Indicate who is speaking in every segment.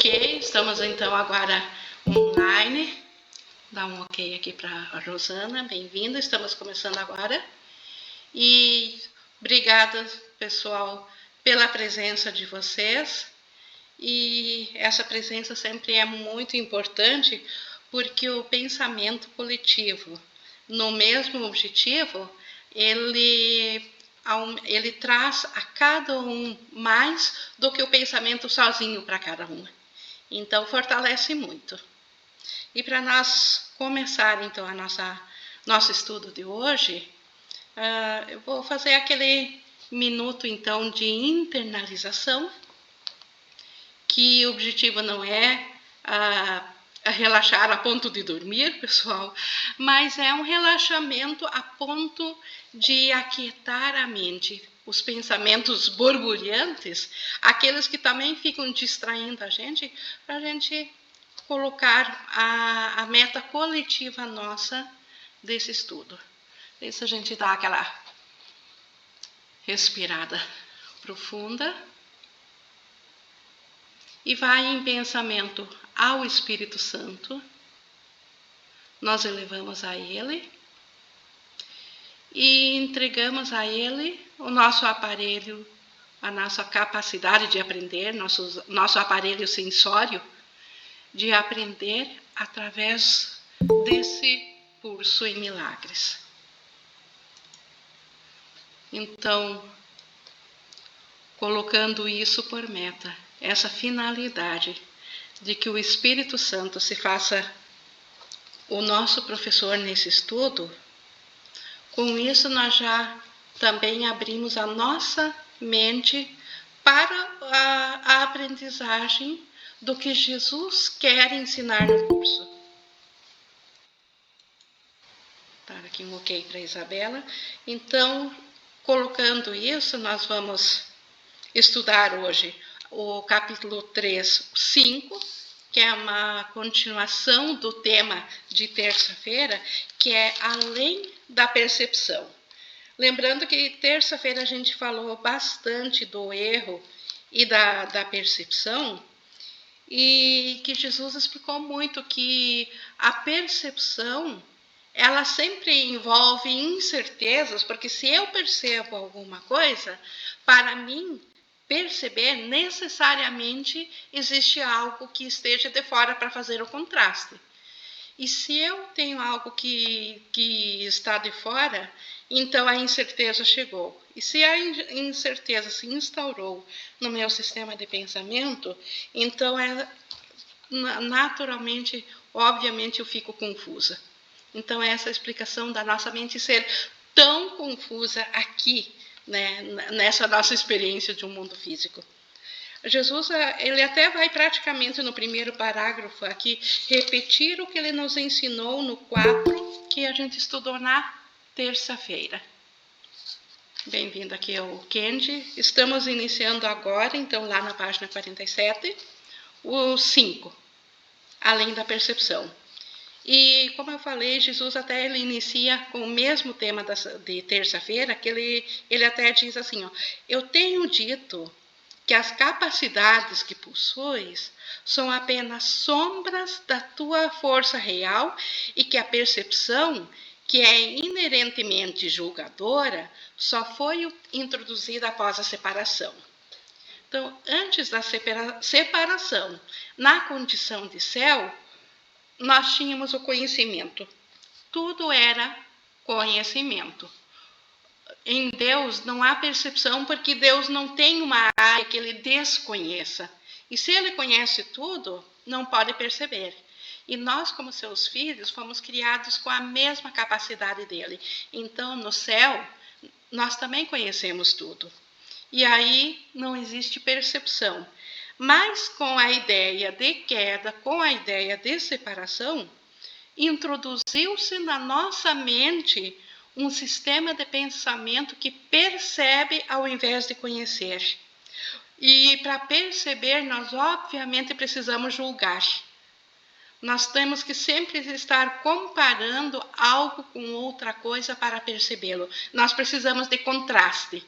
Speaker 1: Ok, estamos então agora online. Dá um ok aqui para a Rosana, bem-vinda, estamos começando agora. E obrigada, pessoal, pela presença de vocês. E essa presença sempre é muito importante, porque o pensamento coletivo, no mesmo objetivo, ele traz a cada um mais do que o pensamento sozinho para cada um. Então, fortalece muito. E para nós começar, então, nosso estudo de hoje, eu vou fazer aquele minuto, então, de internalização, que o objetivo não é relaxar a ponto de dormir, pessoal, mas é um relaxamento a ponto de aquietar a mente, os pensamentos borbulhantes, aqueles que também ficam distraindo a gente, para a gente colocar a meta coletiva nossa desse estudo. Vê se a gente dá aquela respirada profunda e vai em pensamento ao Espírito Santo. Nós elevamos a Ele e entregamos a Ele o nosso aparelho, a nossa capacidade de aprender, nosso aparelho sensório, de aprender através desse curso em milagres. Então, colocando isso por meta, essa finalidade de que o Espírito Santo se faça o nosso professor nesse estudo, com isso nós já também abrimos a nossa mente para a aprendizagem do que Jesus quer ensinar no curso. Tá, aqui um ok para a Isabela. Então, colocando isso, nós vamos estudar hoje o capítulo 3, 5, que é uma continuação do tema de terça-feira, que é além da percepção. Lembrando que terça-feira a gente falou bastante do erro e da percepção, e que Jesus explicou muito que a percepção, ela sempre envolve incertezas, porque se eu percebo alguma coisa, para mim, perceber necessariamente existe algo que esteja de fora para fazer o contraste. E se eu tenho algo que está de fora, então a incerteza chegou. E se a incerteza se instaurou no meu sistema de pensamento, então naturalmente, obviamente, eu fico confusa. Então, essa explicação da nossa mente ser tão confusa aqui, né, nessa nossa experiência de um mundo físico. Jesus, ele até vai praticamente no primeiro parágrafo aqui repetir o que ele nos ensinou no 4, que a gente estudou na terça-feira. Bem-vindo aqui ao Kendi. Estamos iniciando agora, então, lá na página 47, o 5, além da percepção. E, como eu falei, Jesus até ele inicia com o mesmo tema de terça-feira, que ele até diz assim, eu tenho dito que as capacidades que possuis são apenas sombras da tua força real e que a percepção, que é inerentemente julgadora, só foi introduzida após a separação. Então, antes da separação, na condição de céu, nós tínhamos o conhecimento. Tudo era conhecimento. Em Deus não há percepção, porque Deus não tem uma área que ele desconheça. E se ele conhece tudo, não pode perceber. E nós, como seus filhos, fomos criados com a mesma capacidade dele. Então, no céu, nós também conhecemos tudo. E aí não existe percepção. Mas com a ideia de queda, com a ideia de separação, introduziu-se na nossa mente um sistema de pensamento que percebe ao invés de conhecer. E para perceber, nós obviamente precisamos julgar. Nós temos que sempre estar comparando algo com outra coisa para percebê-lo. Nós precisamos de contraste.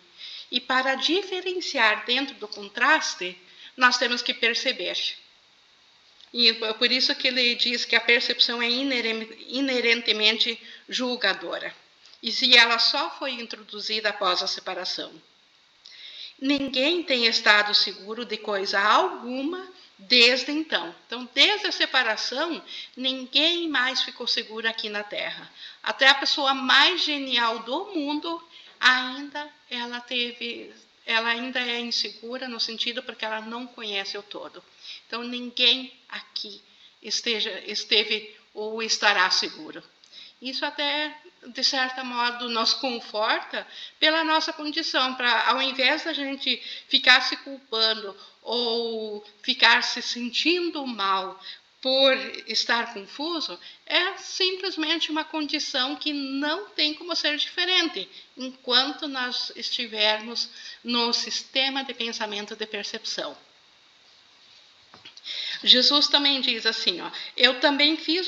Speaker 1: E para diferenciar dentro do contraste, nós temos que perceber. E por isso que ele diz que a percepção é inerentemente julgadora. E se ela só foi introduzida após a separação. Ninguém tem estado seguro de coisa alguma desde então. Então, desde a separação, ninguém mais ficou seguro aqui na Terra. Até a pessoa mais genial do mundo ela ainda é insegura no sentido porque ela não conhece o todo. Então, ninguém aqui esteve ou estará seguro. Isso até, de certo modo, nos conforta pela nossa condição, para ao invés da gente ficar se culpando ou ficar se sentindo mal por estar confuso, é simplesmente uma condição que não tem como ser diferente, enquanto nós estivermos no sistema de pensamento de percepção. Jesus também diz assim, ó, eu também fiz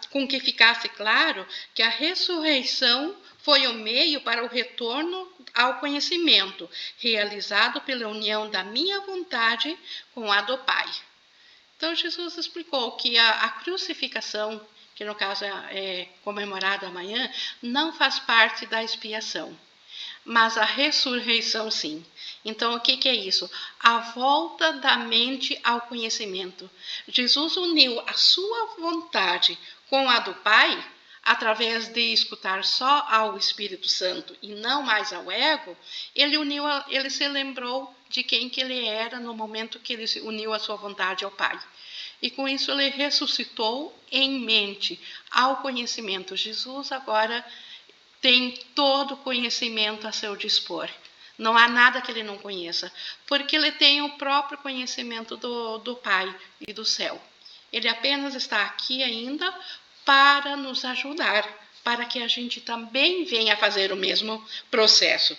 Speaker 1: com que ficasse claro que a ressurreição foi o meio para o retorno ao conhecimento, realizado pela união da minha vontade com a do Pai. Então, Jesus explicou que a crucificação, que no caso é comemorada amanhã, não faz parte da expiação, mas a ressurreição sim. Então, o que é isso? A volta da mente ao conhecimento. Jesus uniu a sua vontade com a do Pai, através de escutar só ao Espírito Santo e não mais ao ego. Ele se lembrou de quem que ele era no momento que ele uniu a sua vontade ao Pai. E com isso ele ressuscitou em mente ao conhecimento. Jesus agora tem todo o conhecimento a seu dispor. Não há nada que ele não conheça, porque ele tem o próprio conhecimento do Pai e do céu. Ele apenas está aqui ainda para nos ajudar, para que a gente também venha fazer o mesmo processo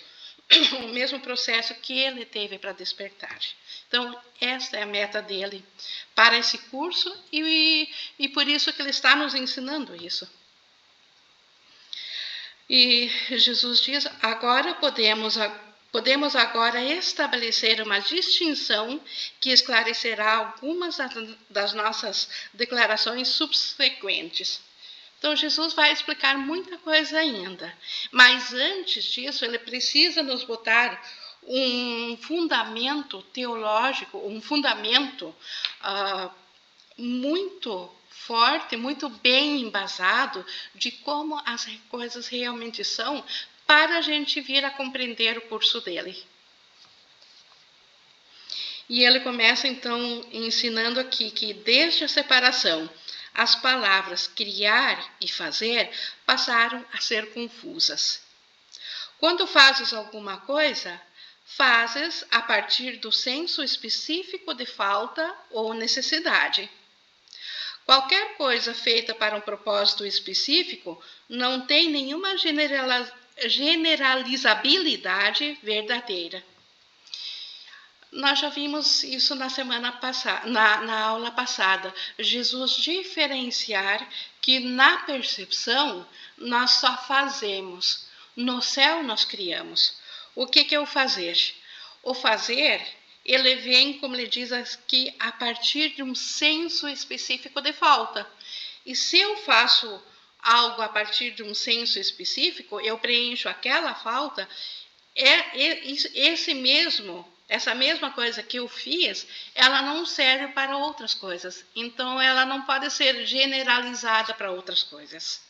Speaker 1: que ele teve para despertar. Então, esta é a meta dele para esse curso e por isso que ele está nos ensinando isso. E Jesus diz, podemos agora estabelecer uma distinção que esclarecerá algumas das nossas declarações subsequentes. Então, Jesus vai explicar muita coisa ainda, mas antes disso, ele precisa nos botar um fundamento teológico, um fundamento muito forte, muito bem embasado de como as coisas realmente são, para a gente vir a compreender o curso dele. E ele começa então ensinando aqui que desde a separação, as palavras criar e fazer passaram a ser confusas. Quando fazes alguma coisa, fazes a partir do senso específico de falta ou necessidade. Qualquer coisa feita para um propósito específico não tem nenhuma generalizabilidade verdadeira. Nós já vimos isso na semana passada, na aula passada. Jesus diferenciar que na percepção nós só fazemos, no céu nós criamos. O que é o fazer? O fazer, ele vem, como ele diz aqui, a partir de um senso específico de falta. E se eu faço algo a partir de um senso específico, eu preencho aquela falta, essa mesma coisa que eu fiz, ela não serve para outras coisas. Então, ela não pode ser generalizada para outras coisas.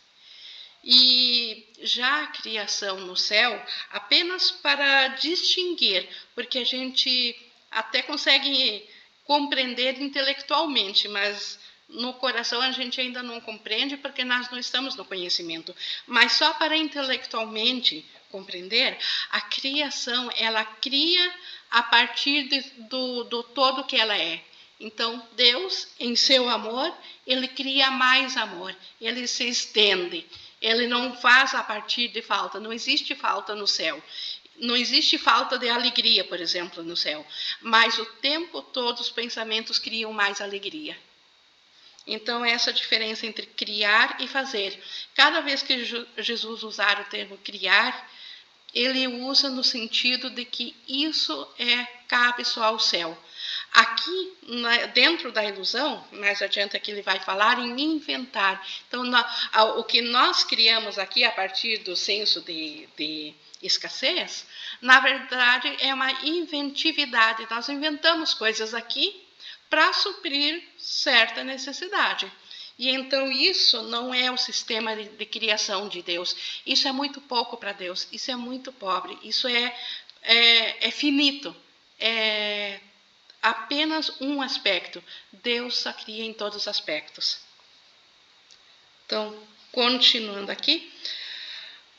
Speaker 1: E já a criação no céu, apenas para distinguir, porque a gente até consegue compreender intelectualmente, mas no coração a gente ainda não compreende, porque nós não estamos no conhecimento. Mas só para intelectualmente compreender, a criação, ela cria a partir do todo que ela é. Então, Deus, em seu amor, ele cria mais amor, ele se estende. Ele não faz a partir de falta, não existe falta no céu. Não existe falta de alegria, por exemplo, no céu. Mas o tempo todo os pensamentos criam mais alegria. Então, essa diferença entre criar e fazer. Cada vez que Jesus usar o termo criar, ele usa no sentido de que isso cabe só ao céu. Aqui, dentro da ilusão, mais adiante aqui ele vai falar em inventar. Então, o que nós criamos aqui a partir do senso de escassez, na verdade é uma inventividade. Nós inventamos coisas aqui para suprir certa necessidade. E então isso não é o sistema de criação de Deus. Isso é muito pouco para Deus. Isso é muito pobre. Isso é finito. É apenas um aspecto. Deus só cria em todos os aspectos. Então, continuando aqui.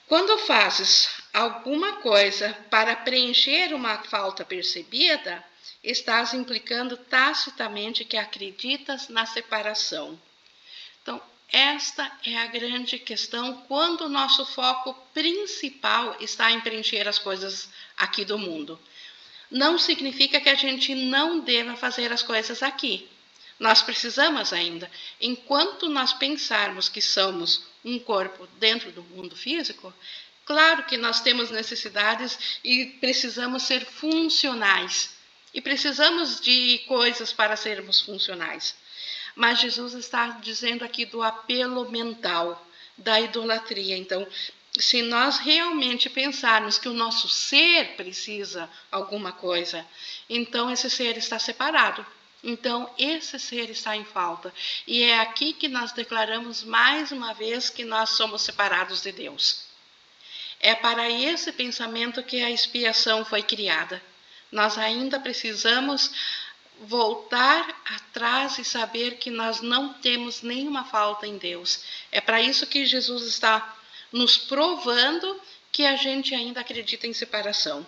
Speaker 1: Quando fazes alguma coisa para preencher uma falta percebida, estás implicando tacitamente que acreditas na separação. Então, esta é a grande questão quando o nosso foco principal está em preencher as coisas aqui do mundo. Não significa que a gente não deva fazer as coisas aqui. Nós precisamos ainda. Enquanto nós pensarmos que somos um corpo dentro do mundo físico, claro que nós temos necessidades e precisamos ser funcionais. E precisamos de coisas para sermos funcionais. Mas Jesus está dizendo aqui do apelo mental, da idolatria. Então, se nós realmente pensarmos que o nosso ser precisa alguma coisa, então esse ser está separado. Então, esse ser está em falta. E é aqui que nós declaramos mais uma vez que nós somos separados de Deus. É para esse pensamento que a expiação foi criada. Nós ainda precisamos voltar atrás e saber que nós não temos nenhuma falta em Deus. É para isso que Jesus está nos provando que a gente ainda acredita em separação.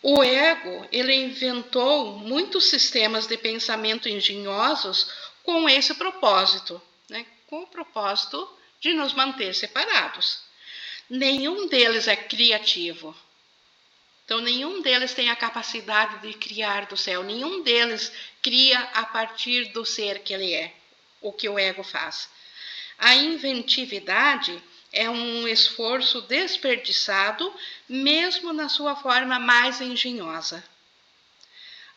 Speaker 1: O ego, ele inventou muitos sistemas de pensamento engenhosos com esse propósito, né? Com o propósito de nos manter separados. Nenhum deles é criativo. Então, nenhum deles tem a capacidade de criar do céu. Nenhum deles cria a partir do ser que ele é, o que o ego faz. A inventividade é um esforço desperdiçado, mesmo na sua forma mais engenhosa.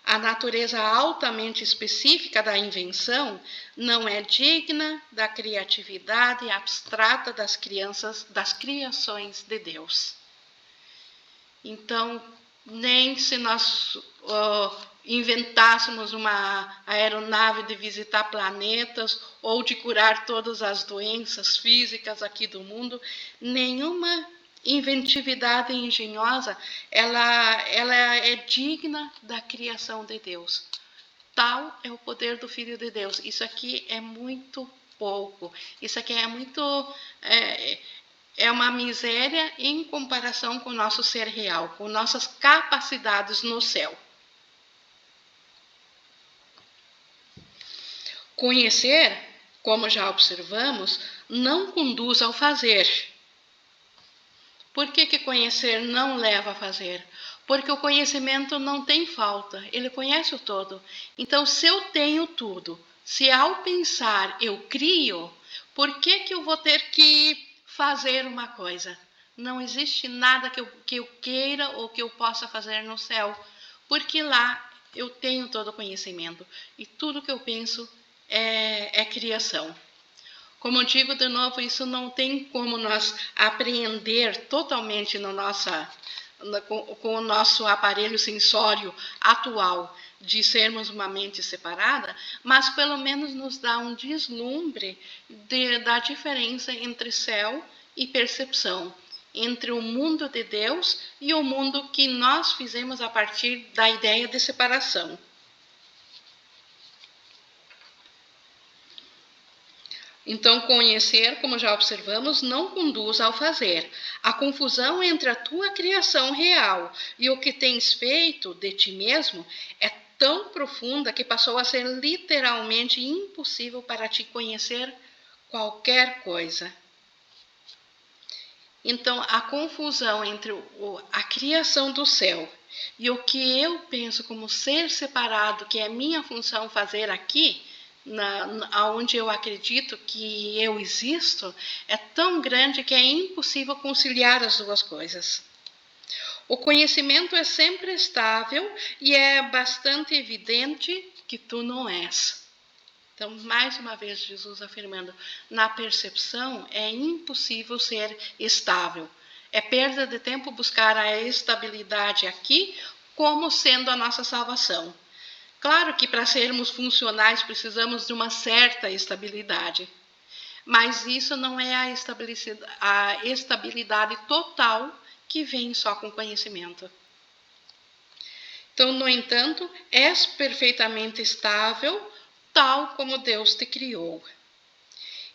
Speaker 1: A natureza altamente específica da invenção não é digna da criatividade abstrata das criações de Deus. Então, nem se nós inventássemos uma aeronave de visitar planetas ou de curar todas as doenças físicas aqui do mundo, nenhuma inventividade engenhosa ela é digna da criação de Deus. Tal é o poder do Filho de Deus. Isso aqui é muito pouco. Isso aqui é muito... É uma miséria em comparação com o nosso ser real, com nossas capacidades no céu. Conhecer, como já observamos, não conduz ao fazer. Por que conhecer não leva a fazer? Porque o conhecimento não tem falta, ele conhece o todo. Então, se eu tenho tudo, se ao pensar eu crio, por que eu vou ter que fazer uma coisa? Não existe nada que eu queira ou que eu possa fazer no céu, porque lá eu tenho todo o conhecimento e tudo que eu penso é criação. Como eu digo de novo, isso não tem como nós apreender totalmente com o nosso aparelho sensório atual de sermos uma mente separada, mas pelo menos nos dá um deslumbre da diferença entre céu e percepção, entre o mundo de Deus e o mundo que nós fizemos a partir da ideia de separação. Então, conhecer, como já observamos, não conduz ao fazer. A confusão entre a tua criação real e o que tens feito de ti mesmo é tão profunda que passou a ser literalmente impossível para ti conhecer qualquer coisa. Então, a confusão entre a criação do céu e o que eu penso como ser separado, que é minha função fazer aqui, onde eu acredito que eu existo, é tão grande que é impossível conciliar as duas coisas. O conhecimento é sempre estável e é bastante evidente que tu não és. Então, mais uma vez, Jesus afirmando, na percepção é impossível ser estável. É perda de tempo buscar a estabilidade aqui como sendo a nossa salvação. Claro que para sermos funcionais precisamos de uma certa estabilidade, mas isso não é a estabilidade total que vem só com conhecimento. Então, no entanto, és perfeitamente estável, tal como Deus te criou.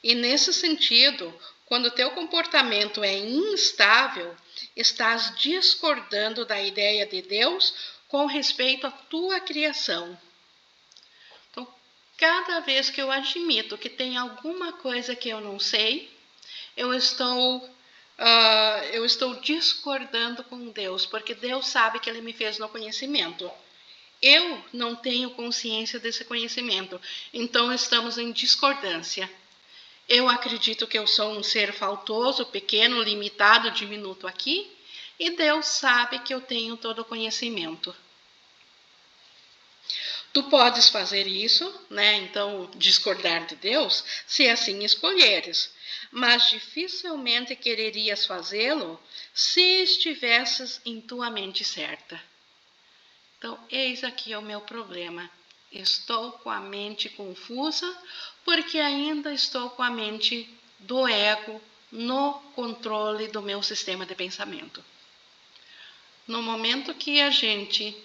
Speaker 1: E nesse sentido, quando teu comportamento é instável, estás discordando da ideia de Deus com respeito à tua criação. Então, cada vez que eu admito que tem alguma coisa que eu não sei, eu estou discordando com Deus, porque Deus sabe que Ele me fez no conhecimento. Eu não tenho consciência desse conhecimento, então estamos em discordância. Eu acredito que eu sou um ser faltoso, pequeno, limitado, diminuto aqui, e Deus sabe que eu tenho todo o conhecimento. Tu podes fazer isso, né? Então, discordar de Deus, se assim escolheres, mas dificilmente quererias fazê-lo se estivesses em tua mente certa. Então, eis aqui o meu problema. Estou com a mente confusa porque ainda estou com a mente do ego no controle do meu sistema de pensamento. No momento que a gente,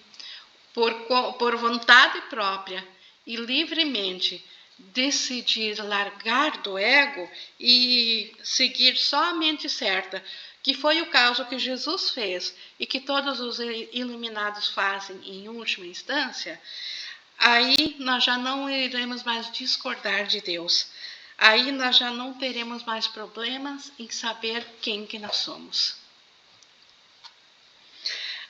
Speaker 1: por vontade própria e livremente, decidir largar do ego e seguir só a mente certa, que foi o caso que Jesus fez e que todos os iluminados fazem em última instância, aí nós já não iremos mais discordar de Deus. Aí nós já não teremos mais problemas em saber quem que nós somos.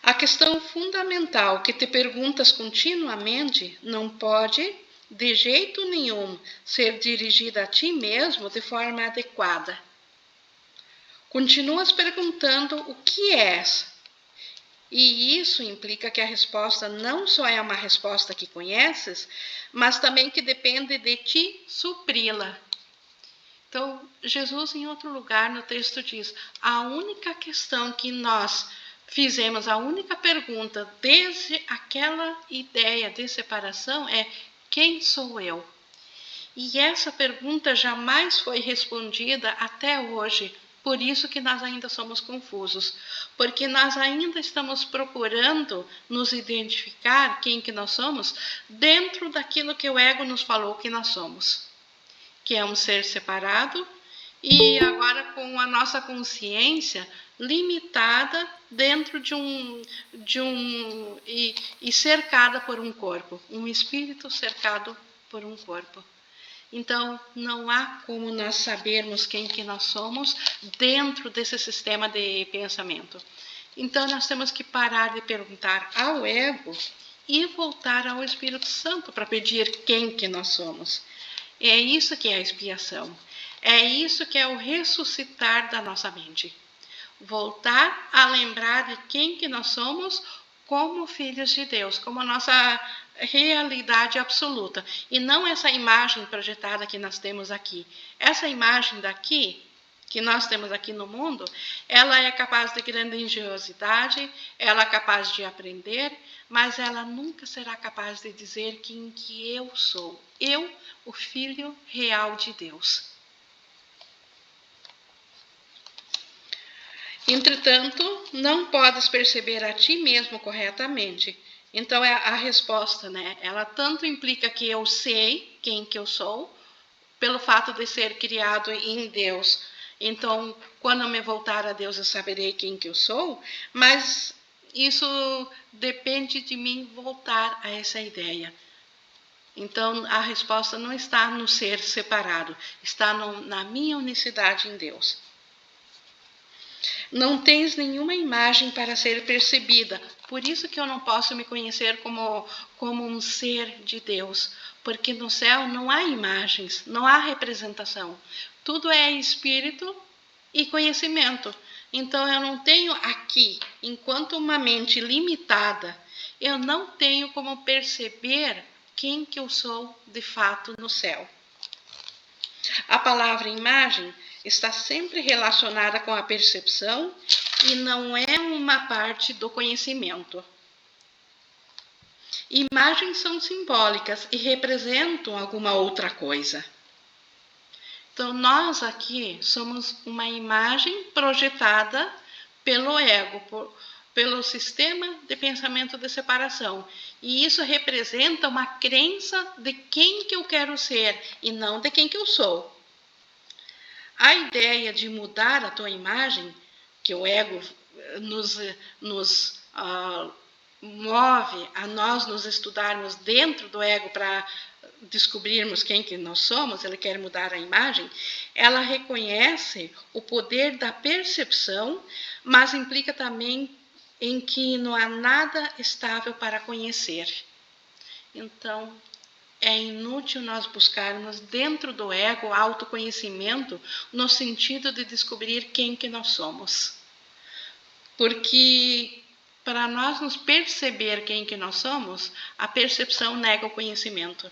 Speaker 1: A questão fundamental que te perguntas continuamente não pode, de jeito nenhum, ser dirigida a ti mesmo de forma adequada. Continuas perguntando o que és. E isso implica que a resposta não só é uma resposta que conheces, mas também que depende de ti supri-la. Então, Jesus, em outro lugar no texto, diz: a única questão que nós fizemos, a única pergunta desde aquela ideia de separação é: quem sou eu? E essa pergunta jamais foi respondida até hoje. Por isso que nós ainda somos confusos, porque nós ainda estamos procurando nos identificar quem que nós somos dentro daquilo que o ego nos falou que nós somos, que é um ser separado e agora com a nossa consciência limitada dentro e cercada por um corpo, um espírito cercado por um corpo. Então, não há como nós sabermos quem que nós somos dentro desse sistema de pensamento. Então, nós temos que parar de perguntar ao ego e voltar ao Espírito Santo para pedir quem que nós somos. É isso que é a expiação. É isso que é o ressuscitar da nossa mente. Voltar a lembrar de quem que nós somos como filhos de Deus, como a nossa realidade absoluta. E não essa imagem projetada que nós temos aqui. Essa imagem daqui, que nós temos aqui no mundo, ela é capaz de grandiosidade, ela é capaz de aprender, mas ela nunca será capaz de dizer quem que eu sou. Eu, o Filho real de Deus. Entretanto, não podes perceber a ti mesmo corretamente. Então, a resposta, né? Ela tanto implica que eu sei quem que eu sou, pelo fato de ser criado em Deus. Então, quando eu me voltar a Deus, eu saberei quem que eu sou, mas isso depende de mim voltar a essa ideia. Então, a resposta não está no ser separado, está na minha unicidade em Deus. Não tens nenhuma imagem para ser percebida, por isso que eu não posso me conhecer como um ser de Deus, porque no céu não há imagens, não há representação, tudo é espírito e conhecimento. Então, eu não tenho aqui, enquanto uma mente limitada, eu não tenho como perceber quem que eu sou de fato no céu. A palavra imagem está sempre relacionada com a percepção e não é uma parte do conhecimento. Imagens são simbólicas e representam alguma outra coisa. Então, nós aqui somos uma imagem projetada pelo ego, pelo sistema de pensamento de separação. E isso representa uma crença de quem que eu quero ser e não de quem que eu sou. A ideia de mudar a tua imagem, que o ego nos move a nós nos estudarmos dentro do ego para descobrirmos quem que nós somos, ele quer mudar a imagem, ela reconhece o poder da percepção, mas implica também em que não há nada estável para conhecer. Então, é inútil nós buscarmos dentro do ego autoconhecimento no sentido de descobrir quem que nós somos. Porque para nós nos perceber quem que nós somos, a percepção nega o conhecimento.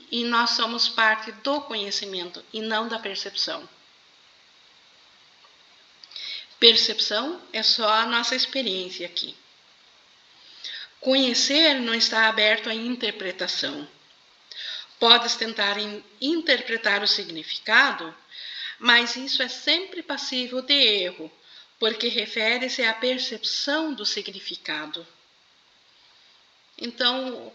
Speaker 1: E nós somos parte do conhecimento e não da percepção. Percepção é só a nossa experiência aqui. Conhecer não está aberto à interpretação. Podes tentar interpretar o significado, mas isso é sempre passível de erro, porque refere-se à percepção do significado. Então,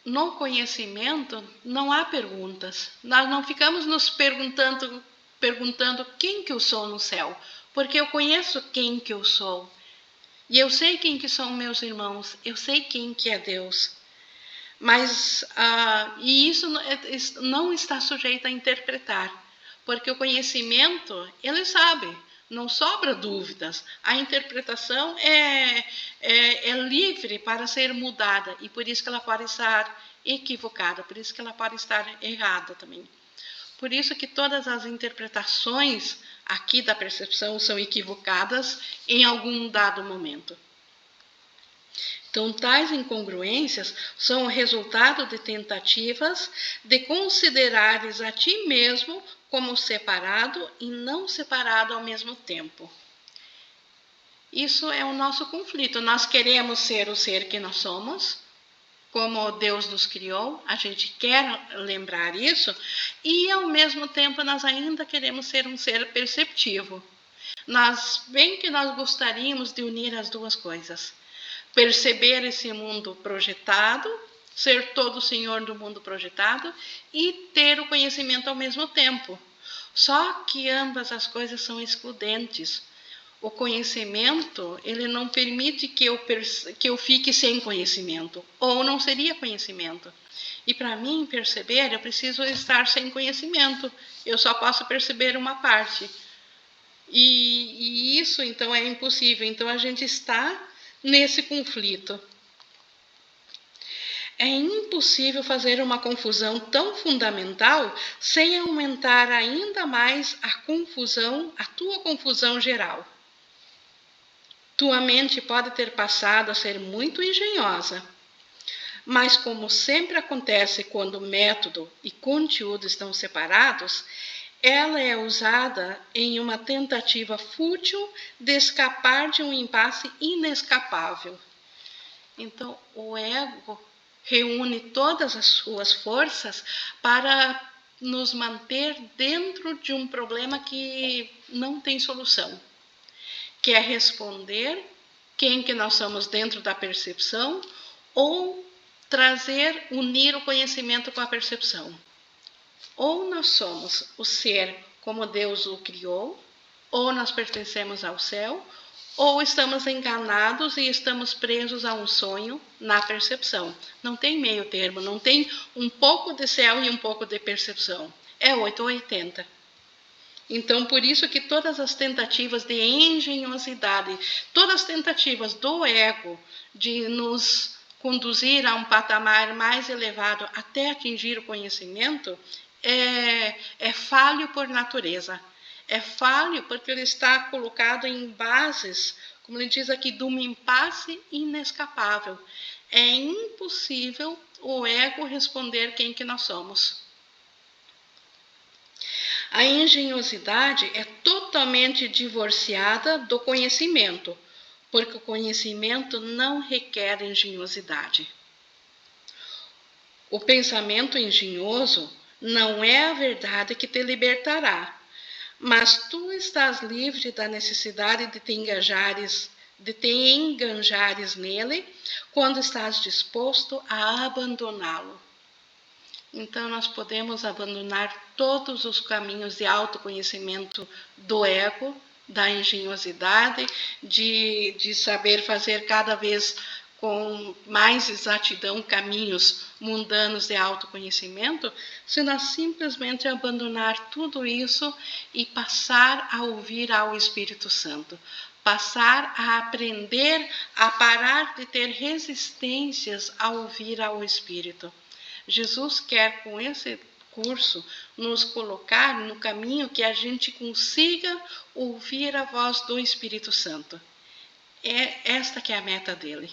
Speaker 1: no conhecimento não há perguntas. Nós não ficamos nos perguntando quem que eu sou no céu, porque eu conheço quem que eu sou. E eu sei quem que são meus irmãos, eu sei quem que é Deus. Mas e isso não está sujeito a interpretar, porque o conhecimento, ele sabe, não sobra dúvidas. A interpretação é livre para ser mudada, e por isso que ela pode estar equivocada, por isso que ela pode estar errada também. Por isso que todas as interpretações aqui da percepção são equivocadas em algum dado momento. Então, tais incongruências são o resultado de tentativas de considerares a ti mesmo como separado e não separado ao mesmo tempo. Isso é o nosso conflito. Nós queremos ser o ser que nós somos, como Deus nos criou, a gente quer lembrar isso, e ao mesmo tempo nós ainda queremos ser um ser perceptivo. Bem que nós gostaríamos de unir as duas coisas. Perceber esse mundo projetado, ser todo o senhor do mundo projetado e ter o conhecimento ao mesmo tempo. Só que ambas as coisas são excludentes. O conhecimento, ele não permite que eu fique sem conhecimento, ou não seria conhecimento. E para mim perceber, eu preciso estar sem conhecimento. Eu só posso perceber uma parte. E isso, então, é impossível. Então, a gente está nesse conflito. É impossível fazer uma confusão tão fundamental sem aumentar ainda mais a tua confusão geral. Tua mente pode ter passado a ser muito engenhosa, mas como sempre acontece quando método e conteúdo estão separados, ela é usada em uma tentativa fútil de escapar de um impasse inescapável. Então, o ego reúne todas as suas forças para nos manter dentro de um problema que não tem solução, que é responder quem que nós somos dentro da percepção ou unir o conhecimento com a percepção. Ou nós somos o ser como Deus o criou, ou nós pertencemos ao céu, ou estamos enganados e estamos presos a um sonho na percepção. Não tem meio termo, não tem um pouco de céu e um pouco de percepção. É 8 ou 80. Então, por isso que todas as tentativas de engenhosidade, todas as tentativas do ego de nos conduzir a um patamar mais elevado até atingir o conhecimento, é falho por natureza. é falho porque ele está colocado em bases, como ele diz aqui, de um impasse inescapável. É impossível o ego responder quem que nós somos. A engenhosidade é totalmente divorciada do conhecimento, porque o conhecimento não requer engenhosidade. O pensamento engenhoso não é a verdade que te libertará, mas tu estás livre da necessidade de te enganjares nele quando estás disposto a abandoná-lo. Então, nós podemos abandonar todos os caminhos de autoconhecimento do ego, da engenhosidade, de saber fazer cada vez com mais exatidão caminhos mundanos de autoconhecimento, se nós simplesmente abandonar tudo isso e passar a ouvir ao Espírito Santo. Passar a aprender a parar de ter resistências a ouvir ao Espírito. Jesus quer, com esse curso, nos colocar no caminho que a gente consiga ouvir a voz do Espírito Santo. É esta que é a meta dele.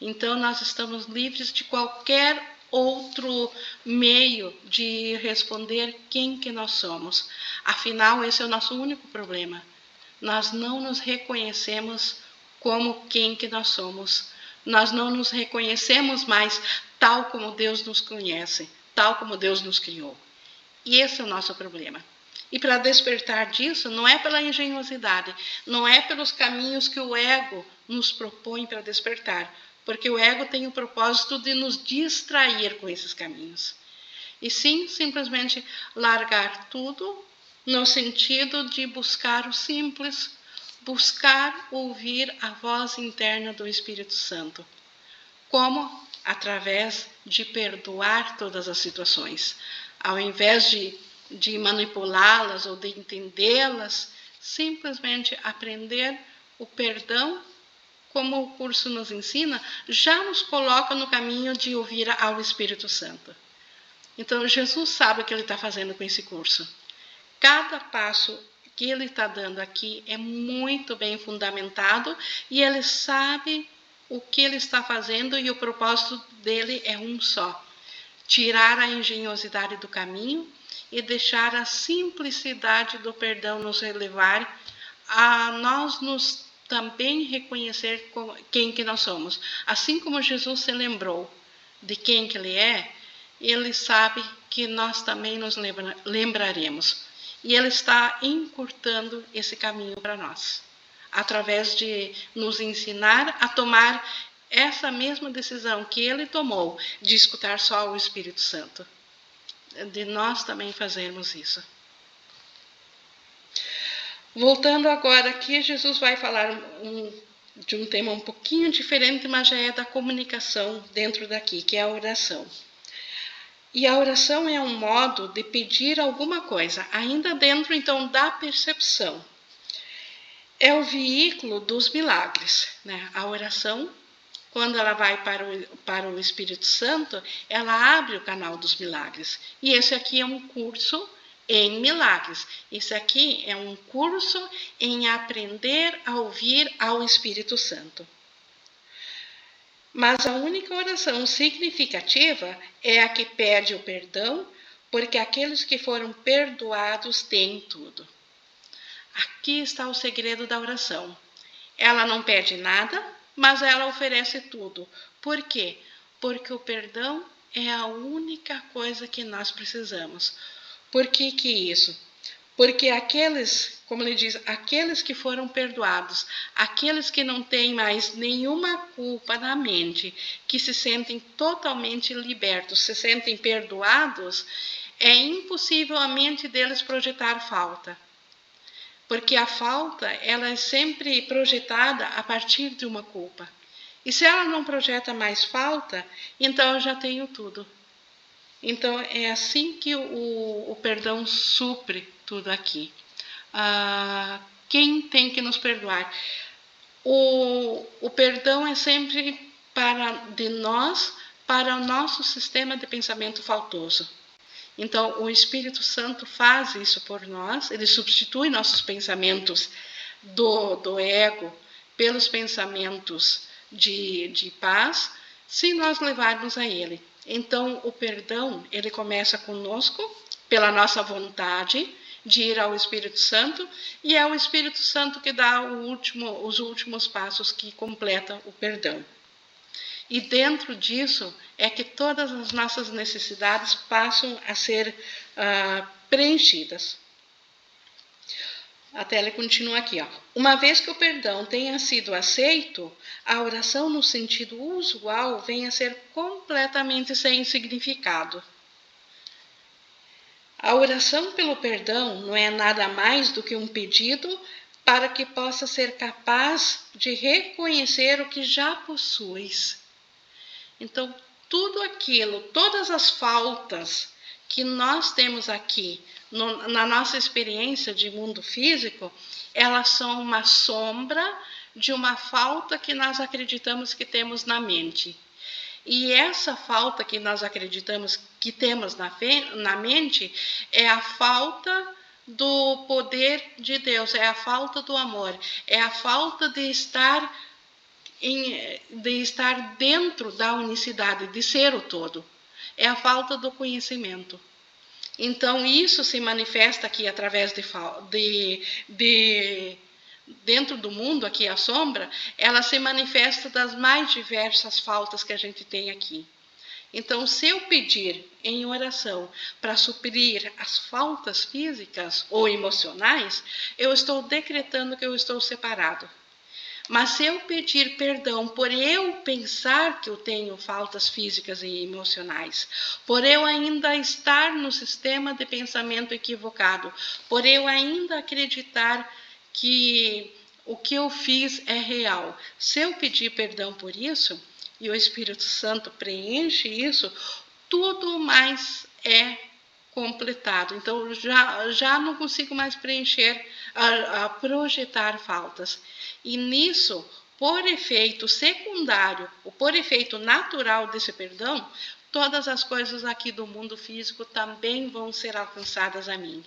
Speaker 1: Então, nós estamos livres de qualquer outro meio de responder quem que nós somos. Afinal, esse é o nosso único problema. Nós não nos reconhecemos como quem que nós somos. Nós não nos reconhecemos mais tal como Deus nos conhece, tal como Deus nos criou. E esse é o nosso problema. E para despertar disso, não é pela engenhosidade, não é pelos caminhos que o ego nos propõe para despertar, porque o ego tem o propósito de nos distrair com esses caminhos. E sim, simplesmente largar tudo no sentido de buscar o simples, buscar ouvir a voz interna do Espírito Santo. Como? Através de perdoar todas as situações. Ao invés de manipulá-las ou de entendê-las, simplesmente aprender o perdão, como o curso nos ensina, já nos coloca no caminho de ouvir ao Espírito Santo. Então, Jesus sabe o que ele está fazendo com esse curso. Cada passo que ele está dando aqui é muito bem fundamentado e ele sabe o que ele está fazendo e o propósito dele é um só: tirar a engenhosidade do caminho e deixar a simplicidade do perdão nos levar a nós nos também reconhecer quem que nós somos. Assim como Jesus se lembrou de quem que ele é, ele sabe que nós também nos lembraremos. E ele está encurtando esse caminho para nós, através de nos ensinar a tomar essa mesma decisão que ele tomou, de escutar só o Espírito Santo. De nós também fazermos isso. Voltando agora aqui, Jesus vai falar de um tema um pouquinho diferente, mas já é da comunicação dentro daqui, que é a oração. E a oração é um modo de pedir alguma coisa, ainda dentro, então, da percepção. É o veículo dos milagres, né? A oração, quando ela vai para o Espírito Santo, ela abre o canal dos milagres. E esse aqui é um curso em milagres. Esse aqui é um curso em aprender a ouvir ao Espírito Santo. Mas a única oração significativa é a que pede o perdão, porque aqueles que foram perdoados têm tudo. Aqui está o segredo da oração. Ela não pede nada, mas ela oferece tudo. Por quê? Porque o perdão é a única coisa que nós precisamos. Por que isso? Porque aqueles, como ele diz, aqueles que foram perdoados, aqueles que não têm mais nenhuma culpa na mente, que se sentem totalmente libertos, se sentem perdoados, é impossível a mente deles projetar falta. Porque a falta, ela é sempre projetada a partir de uma culpa. E se ela não projeta mais falta, então eu já tenho tudo. Então, é assim que o perdão supre tudo aqui. Quem tem que nos perdoar? O perdão é sempre de nós para o nosso sistema de pensamento faltoso. Então, o Espírito Santo faz isso por nós, ele substitui nossos pensamentos do ego pelos pensamentos de paz, se nós levarmos a ele. Então, o perdão, ele começa conosco, pela nossa vontade de ir ao Espírito Santo, e é o Espírito Santo que dá os últimos passos que completam o perdão. E dentro disso é que todas as nossas necessidades passam a ser preenchidas. A tela continua aqui, ó. Uma vez que o perdão tenha sido aceito, a oração no sentido usual vem a ser completamente sem significado. A oração pelo perdão não é nada mais do que um pedido para que possa ser capaz de reconhecer o que já possuis. Então, tudo aquilo, todas as faltas que nós temos aqui na nossa experiência de mundo físico, elas são uma sombra de uma falta que nós acreditamos que temos na mente. E essa falta que nós acreditamos que temos na mente é a falta do poder de Deus, é a falta do amor, é a falta de estar dentro da unicidade, de ser o todo. É a falta do conhecimento. Então, isso se manifesta aqui através dentro do mundo, aqui a sombra, ela se manifesta das mais diversas faltas que a gente tem aqui. Então, se eu pedir em oração para suprir as faltas físicas ou emocionais, eu estou decretando que eu estou separado. Mas se eu pedir perdão por eu pensar que eu tenho faltas físicas e emocionais, por eu ainda estar no sistema de pensamento equivocado, por eu ainda acreditar que o que eu fiz é real, se eu pedir perdão por isso, e o Espírito Santo preenche isso, tudo mais é completado. Então, já não consigo mais preencher, projetar faltas. E nisso, por efeito secundário, ou por efeito natural desse perdão, todas as coisas aqui do mundo físico também vão ser alcançadas a mim.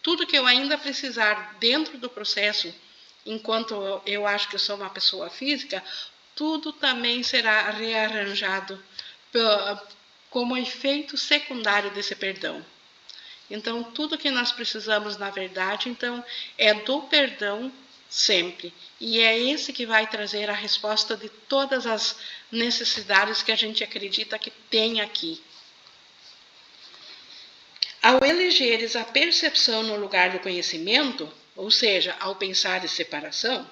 Speaker 1: Tudo que eu ainda precisar dentro do processo, enquanto eu acho que eu sou uma pessoa física, tudo também será rearranjado como efeito secundário desse perdão. Então, tudo que nós precisamos, na verdade, então, é do perdão sempre. E é esse que vai trazer a resposta de todas as necessidades que a gente acredita que tem aqui. Ao elegeres a percepção no lugar do conhecimento, ou seja, ao pensar em separação,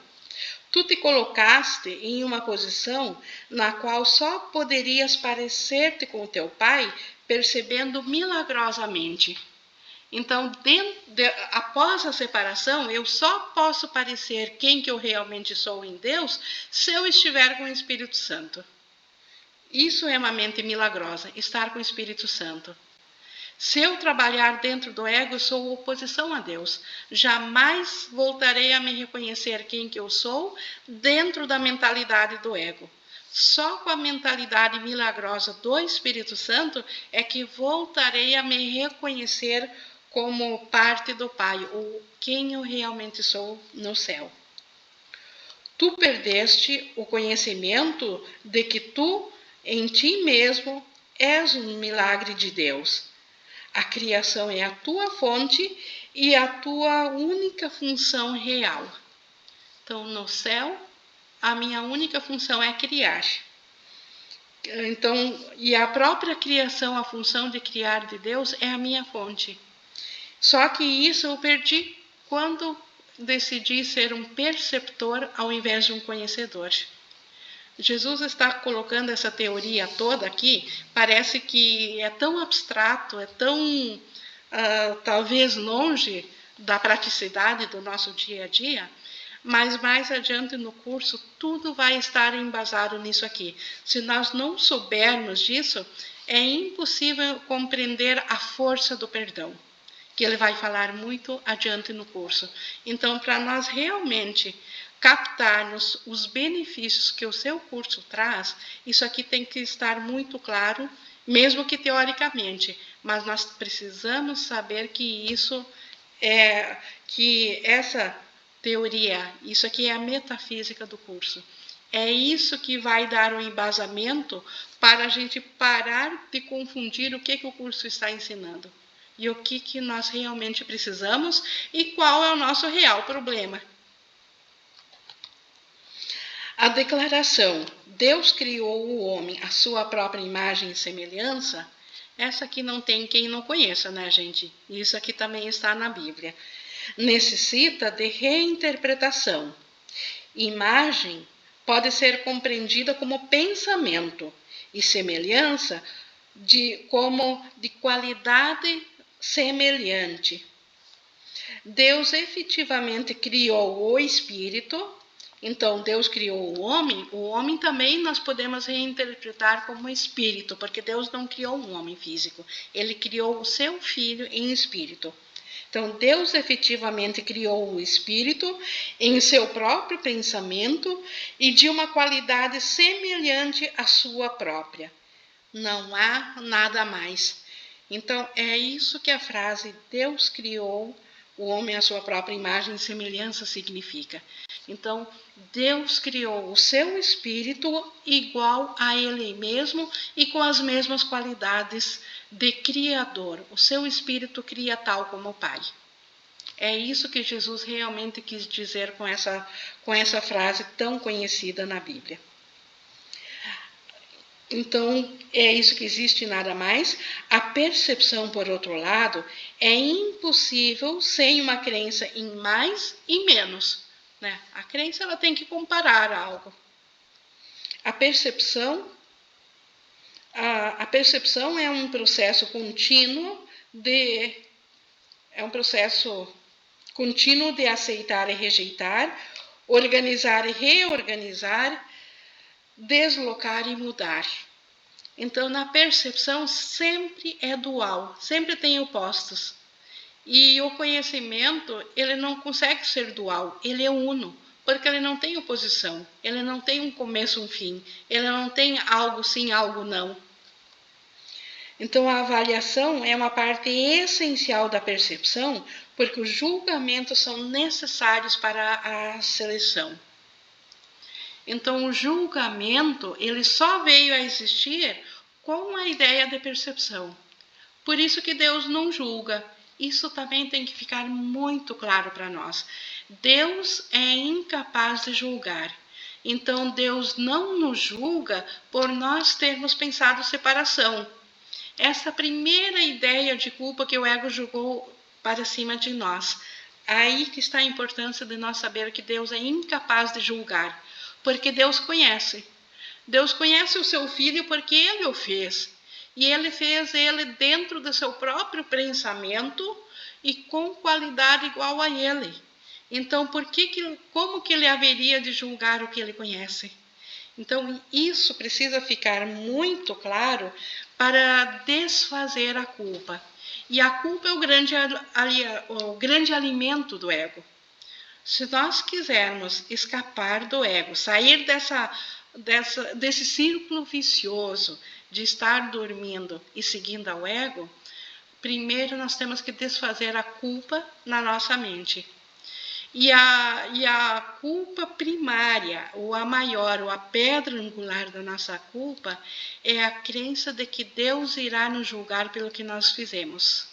Speaker 1: tu te colocaste em uma posição na qual só poderias parecer-te com o teu pai percebendo milagrosamente. Então, após a separação, eu só posso parecer quem que eu realmente sou em Deus se eu estiver com o Espírito Santo. Isso é uma mente milagrosa, estar com o Espírito Santo. Se eu trabalhar dentro do ego, eu sou oposição a Deus. Jamais voltarei a me reconhecer quem que eu sou dentro da mentalidade do ego. Só com a mentalidade milagrosa do Espírito Santo é que voltarei a me reconhecer como parte do Pai, ou quem eu realmente sou no céu. Tu perdeste o conhecimento de que tu, em ti mesmo, és um milagre de Deus. A criação é a tua fonte e a tua única função real. Então, no céu, a minha única função é criar. Então, e a própria criação, a função de criar de Deus, é a minha fonte. Só que isso eu perdi quando decidi ser um perceptor ao invés de um conhecedor. Jesus está colocando essa teoria toda aqui, parece que é tão abstrato, é tão, talvez, longe da praticidade do nosso dia a dia, mas mais adiante no curso tudo vai estar embasado nisso aqui. Se nós não soubermos disso, é impossível compreender a força do perdão, que ele vai falar muito adiante no curso. Então, para nós realmente captarmos os benefícios que o seu curso traz, isso aqui tem que estar muito claro, mesmo que teoricamente, mas nós precisamos saber que que essa teoria, isso aqui é a metafísica do curso. É isso que vai dar um embasamento para a gente parar de confundir o que o curso está ensinando e o que nós realmente precisamos e qual é o nosso real problema. A declaração, Deus criou o homem à sua própria imagem e semelhança, essa aqui não tem quem não conheça, né, gente? Isso aqui também está na Bíblia. Necessita de reinterpretação. Imagem pode ser compreendida como pensamento e semelhança como de qualidade semelhante. Deus efetivamente criou o espírito. Então, Deus criou o homem também nós podemos reinterpretar como espírito, porque Deus não criou um homem físico, ele criou o seu filho em espírito. Então, Deus efetivamente criou o espírito em seu próprio pensamento e de uma qualidade semelhante à sua própria. Não há nada mais. Então, é isso que a frase Deus criou o homem à sua própria imagem e semelhança significa. Então, Deus criou o seu espírito igual a ele mesmo e com as mesmas qualidades de criador. O seu espírito cria tal como o Pai. É isso que Jesus realmente quis dizer com essa frase tão conhecida na Bíblia. Então, é isso que existe e nada mais. A percepção, por outro lado, é impossível sem uma crença em mais e menos. Né? A crença ela tem que comparar algo. A percepção é um processo contínuo de aceitar e rejeitar, organizar e reorganizar, deslocar e mudar. Então, na percepção sempre é dual, sempre tem opostos. E o conhecimento, ele não consegue ser dual, ele é uno, porque ele não tem oposição, ele não tem um começo, um fim, ele não tem algo sim, algo não. Então, a avaliação é uma parte essencial da percepção, porque os julgamentos são necessários para a seleção. Então, o julgamento, ele só veio a existir com a ideia de percepção. Por isso que Deus não julga. Isso também tem que ficar muito claro para nós. Deus é incapaz de julgar. Então, Deus não nos julga por nós termos pensado separação. Essa primeira ideia de culpa que o ego jogou para cima de nós. Aí que está a importância de nós saber que Deus é incapaz de julgar. Porque Deus conhece. Deus conhece o seu filho porque ele o fez. E ele fez ele dentro do seu próprio pensamento e com qualidade igual a ele. Então, como que ele haveria de julgar o que ele conhece? Então, isso precisa ficar muito claro para desfazer a culpa. E a culpa é o grande alimento do ego. Se nós quisermos escapar do ego, sair desse círculo vicioso de estar dormindo e seguindo ao ego, primeiro nós temos que desfazer a culpa na nossa mente. E a culpa primária, ou a maior, ou a pedra angular da nossa culpa, é a crença de que Deus irá nos julgar pelo que nós fizemos.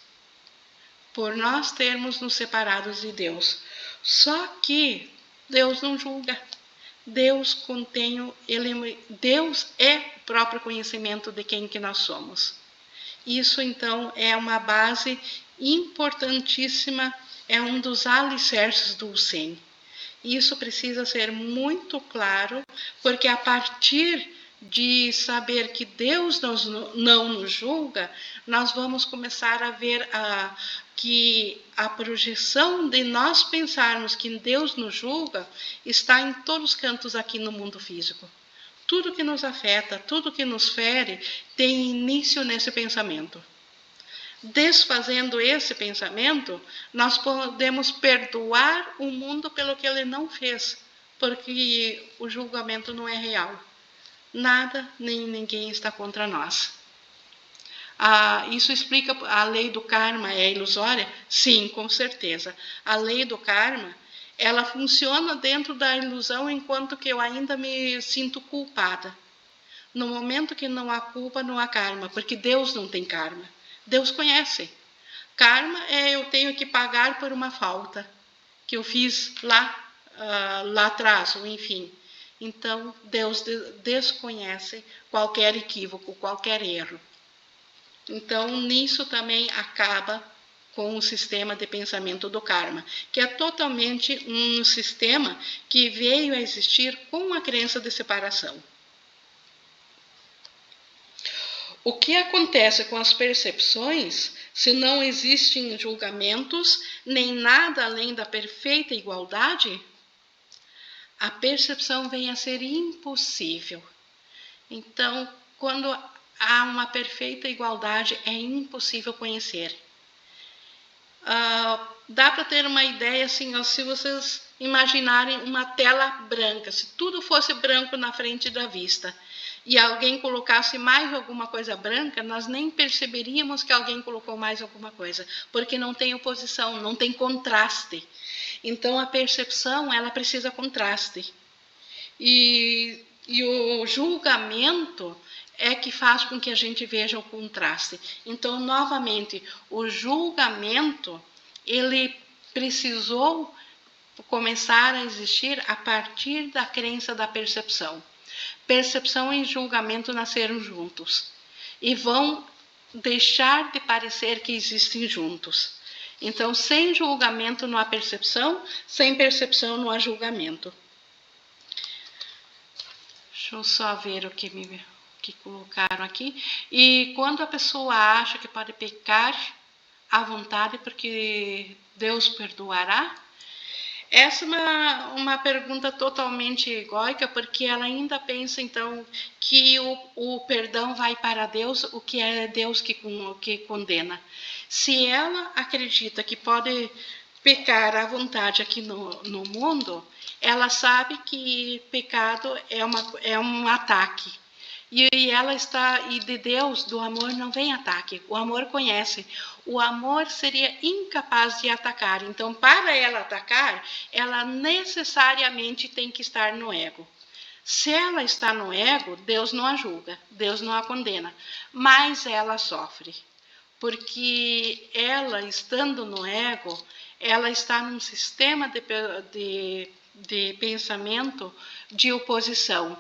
Speaker 1: Por nós termos nos separados de Deus. Só que Deus não julga. Deus é o próprio conhecimento de quem que nós somos. Isso, então, é uma base importantíssima, é um dos alicerces do Zen. Isso precisa ser muito claro, porque a partir de saber que Deus não nos julga, nós vamos começar a ver que a projeção de nós pensarmos que Deus nos julga está em todos os cantos aqui no mundo físico. Tudo que nos afeta, tudo que nos fere, tem início nesse pensamento. Desfazendo esse pensamento, nós podemos perdoar o mundo pelo que ele não fez, porque o julgamento não é real. Nada nem ninguém está contra nós. Isso explica a lei do karma é ilusória? Sim, com certeza. A lei do karma, ela funciona dentro da ilusão enquanto que eu ainda me sinto culpada. No momento que não há culpa, não há karma, porque Deus não tem karma. Deus conhece. Karma é eu tenho que pagar por uma falta que eu fiz lá atrás, ou enfim. Então, Deus desconhece qualquer equívoco, qualquer erro. Então, nisso também acaba com o sistema de pensamento do karma, que é totalmente um sistema que veio a existir com a crença de separação. O que acontece com as percepções, se não existem julgamentos, nem nada além da perfeita igualdade? A percepção vem a ser impossível. Então, quando há uma perfeita igualdade, é impossível conhecer. Dá para ter uma ideia assim, se vocês imaginarem uma tela branca, se tudo fosse branco na frente da vista e alguém colocasse mais alguma coisa branca, nós nem perceberíamos que alguém colocou mais alguma coisa, porque não tem oposição, não tem contraste. Então a percepção, ela precisa contraste. E o julgamento é que faz com que a gente veja o contraste. Então, novamente, o julgamento, ele precisou começar a existir a partir da crença da percepção. Percepção e julgamento nasceram juntos e vão deixar de parecer que existem juntos. Então, sem julgamento não há percepção, sem percepção não há julgamento. Deixa eu só ver o que colocaram aqui. E quando a pessoa acha que pode pecar à vontade porque Deus perdoará, essa é uma pergunta totalmente egóica, porque ela ainda pensa, então, que o perdão vai para Deus, o que é Deus que condena. Se ela acredita que pode pecar à vontade aqui no mundo, ela sabe que pecado é um ataque. E ela está, e de Deus, do amor, não vem ataque. O amor conhece. O amor seria incapaz de atacar. Então, para ela atacar, ela necessariamente tem que estar no ego. Se ela está no ego, Deus não a julga, Deus não a condena, mas ela sofre. Porque ela, estando no ego, ela está num sistema de pensamento de oposição.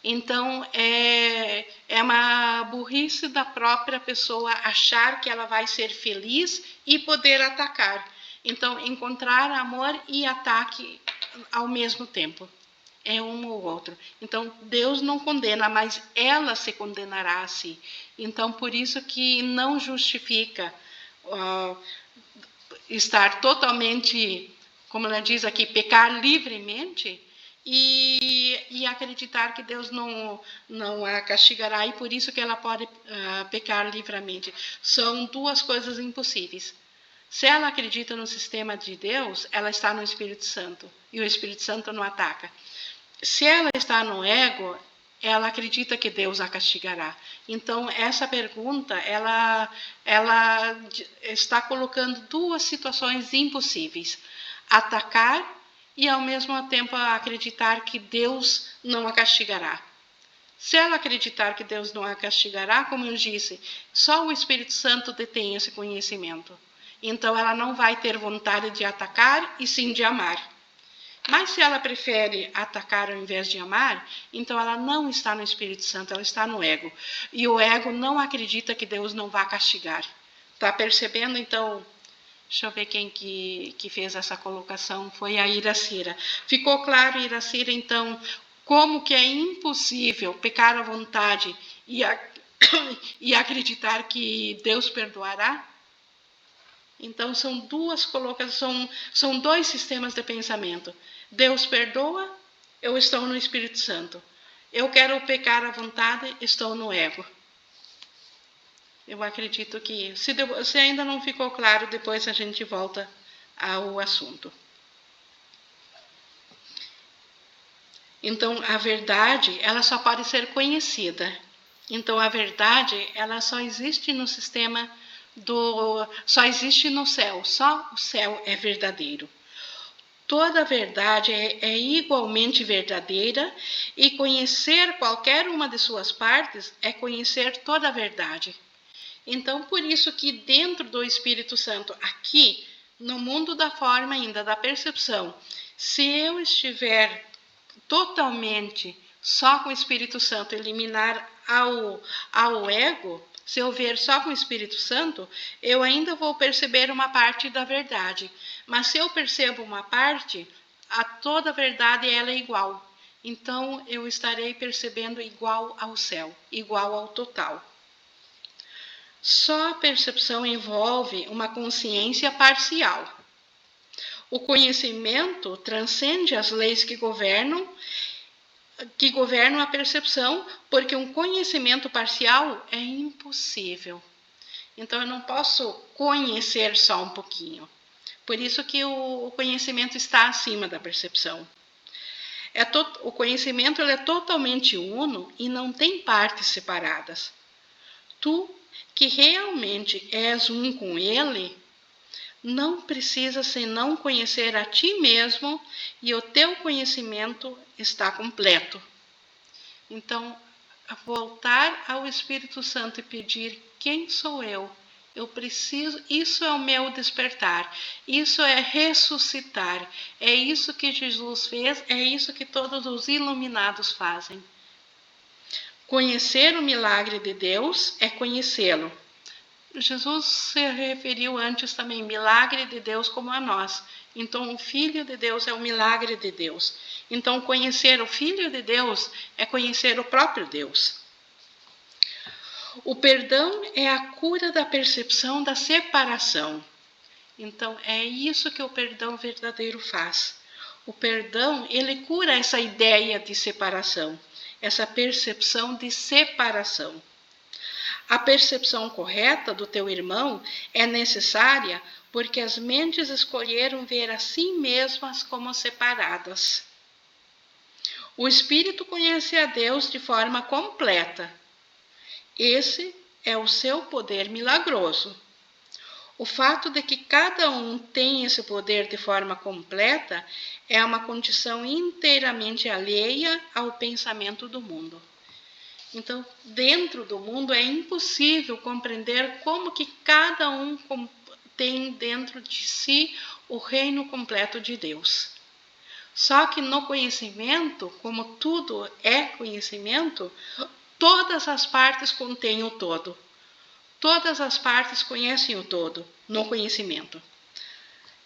Speaker 1: Então, é uma burrice da própria pessoa achar que ela vai ser feliz e poder atacar. Então, encontrar amor e ataque ao mesmo tempo. É um ou outro. Então, Deus não condena, mas ela se condenará a si. Então, por isso que não justifica estar totalmente, como ela diz aqui, pecar livremente, e acreditar que Deus não a castigará, e por isso que ela pode pecar livremente. São duas coisas impossíveis. Se ela acredita no sistema de Deus, ela está no Espírito Santo, e o Espírito Santo não ataca. Se ela está no ego, ela acredita que Deus a castigará. Então, essa pergunta, ela está colocando duas situações impossíveis. Atacar e, ao mesmo tempo, acreditar que Deus não a castigará. Se ela acreditar que Deus não a castigará, como eu disse, só o Espírito Santo detém esse conhecimento. Então, ela não vai ter vontade de atacar e sim de amar. Mas se ela prefere atacar ao invés de amar, então ela não está no Espírito Santo, ela está no ego. E o ego não acredita que Deus não vá castigar. Está percebendo? Então, deixa eu ver quem que fez essa colocação. Foi a Iracira. Ficou claro, Iracira, então, como que é impossível pecar à vontade e acreditar que Deus perdoará? Então, são duas colocações, são dois sistemas de pensamento. Deus perdoa, eu estou no Espírito Santo. Eu quero pecar à vontade, estou no ego. Eu acredito que, se ainda não ficou claro, depois a gente volta ao assunto. Então, a verdade, ela só pode ser conhecida. Então, a verdade, ela só existe no sistema só existe no céu, só o céu é verdadeiro. Toda verdade é igualmente verdadeira e conhecer qualquer uma de suas partes é conhecer toda a verdade. Então, por isso que dentro do Espírito Santo, aqui, no mundo da forma ainda, da percepção, se eu estiver totalmente só com o Espírito Santo, eliminar ao ego, se eu ver só com o Espírito Santo, eu ainda vou perceber uma parte da verdade. Mas se eu percebo uma parte, a toda a verdade ela é igual. Então eu estarei percebendo igual ao céu, igual ao total. Só a percepção envolve uma consciência parcial. O conhecimento transcende as leis que governam a percepção, porque um conhecimento parcial é impossível. Então, eu não posso conhecer só um pouquinho. Por isso que o conhecimento está acima da percepção. O conhecimento ele é totalmente uno e não tem partes separadas. Tu, que realmente és um com ele, não precisa senão conhecer a ti mesmo e o teu conhecimento está completo. Então, voltar ao Espírito Santo e pedir: quem sou eu? Eu preciso, isso é o meu despertar, isso é ressuscitar, é isso que Jesus fez, é isso que todos os iluminados fazem. Conhecer o milagre de Deus é conhecê-lo. Jesus se referiu antes também, milagre de Deus como a nós. Então, o Filho de Deus é o milagre de Deus. Então, conhecer o Filho de Deus é conhecer o próprio Deus. O perdão é a cura da percepção da separação. Então, é isso que o perdão verdadeiro faz. O perdão, ele cura essa ideia de separação, essa percepção de separação. A percepção correta do teu irmão é necessária porque as mentes escolheram ver a si mesmas como separadas. O espírito conhece a Deus de forma completa. Esse é o seu poder milagroso. O fato de que cada um tem esse poder de forma completa é uma condição inteiramente alheia ao pensamento do mundo. Então, dentro do mundo é impossível compreender como que cada um tem dentro de si o reino completo de Deus. Só que no conhecimento, como tudo é conhecimento, todas as partes contêm o todo. Todas as partes conhecem o todo no conhecimento.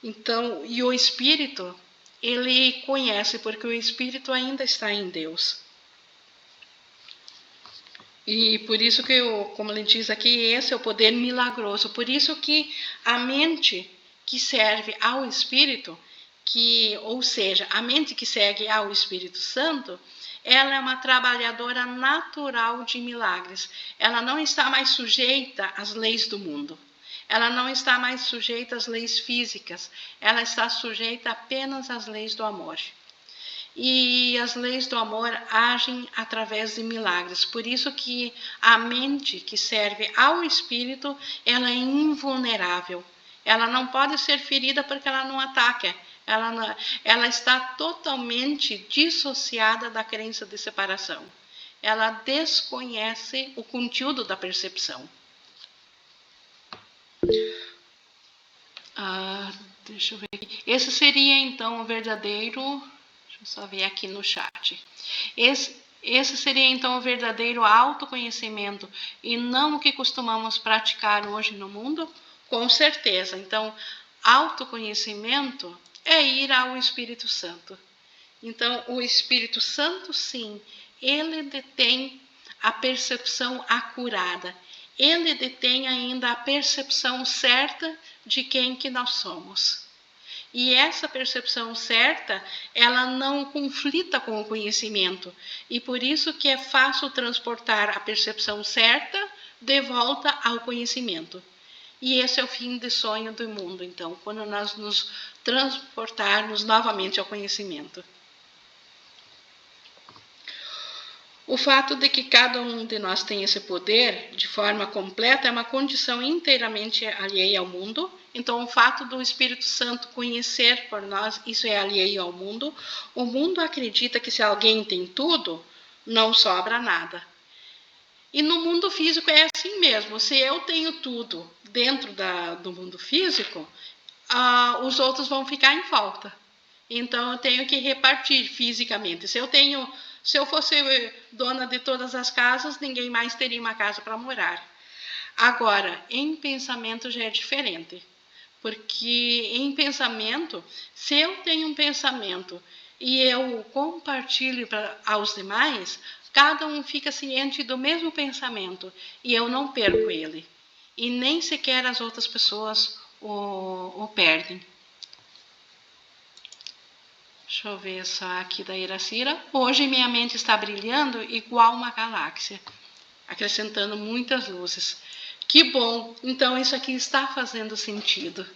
Speaker 1: Então, e o Espírito, ele conhece porque o Espírito ainda está em Deus. E por isso que, como ele diz aqui, esse é o poder milagroso. Por isso que a mente que serve ao Espírito, ou seja, a mente que segue ao Espírito Santo, ela é uma trabalhadora natural de milagres. Ela não está mais sujeita às leis do mundo. Ela não está mais sujeita às leis físicas. Ela está sujeita apenas às leis do amor. E as leis do amor agem através de milagres. Por isso que a mente que serve ao Espírito, ela é invulnerável. Ela não pode ser ferida porque ela não ataca. Ela está totalmente dissociada da crença de separação. Ela desconhece o conteúdo da percepção. Deixa eu ver aqui. Esse seria então o verdadeiro... Só ver aqui no chat. Esse seria então o verdadeiro autoconhecimento e não o que costumamos praticar hoje no mundo? Com certeza. Então, autoconhecimento é ir ao Espírito Santo. Então, o Espírito Santo, sim, ele detém a percepção acurada. Ele detém ainda a percepção certa de quem que nós somos. E essa percepção certa, ela não conflita com o conhecimento. E por isso que é fácil transportar a percepção certa de volta ao conhecimento. E esse é o fim de sonho do mundo, então, quando nós nos transportarmos novamente ao conhecimento. O fato de que cada um de nós tem esse poder de forma completa é uma condição inteiramente alheia ao mundo. Então, o fato do Espírito Santo conhecer por nós, isso é alheio ao mundo. O mundo acredita que se alguém tem tudo, não sobra nada. E no mundo físico é assim mesmo. Se eu tenho tudo dentro do mundo físico, os outros vão ficar em falta. Então, eu tenho que repartir fisicamente. Se eu fosse dona de todas as casas, ninguém mais teria uma casa para morar. Agora, em pensamento já é diferente. Porque em pensamento, se eu tenho um pensamento e eu compartilho aos demais, cada um fica ciente do mesmo pensamento e eu não perco ele. E nem sequer as outras pessoas o perdem. Deixa eu ver só aqui da Iracira. Hoje minha mente está brilhando igual uma galáxia, acrescentando muitas luzes. Que bom! Então isso aqui está fazendo sentido.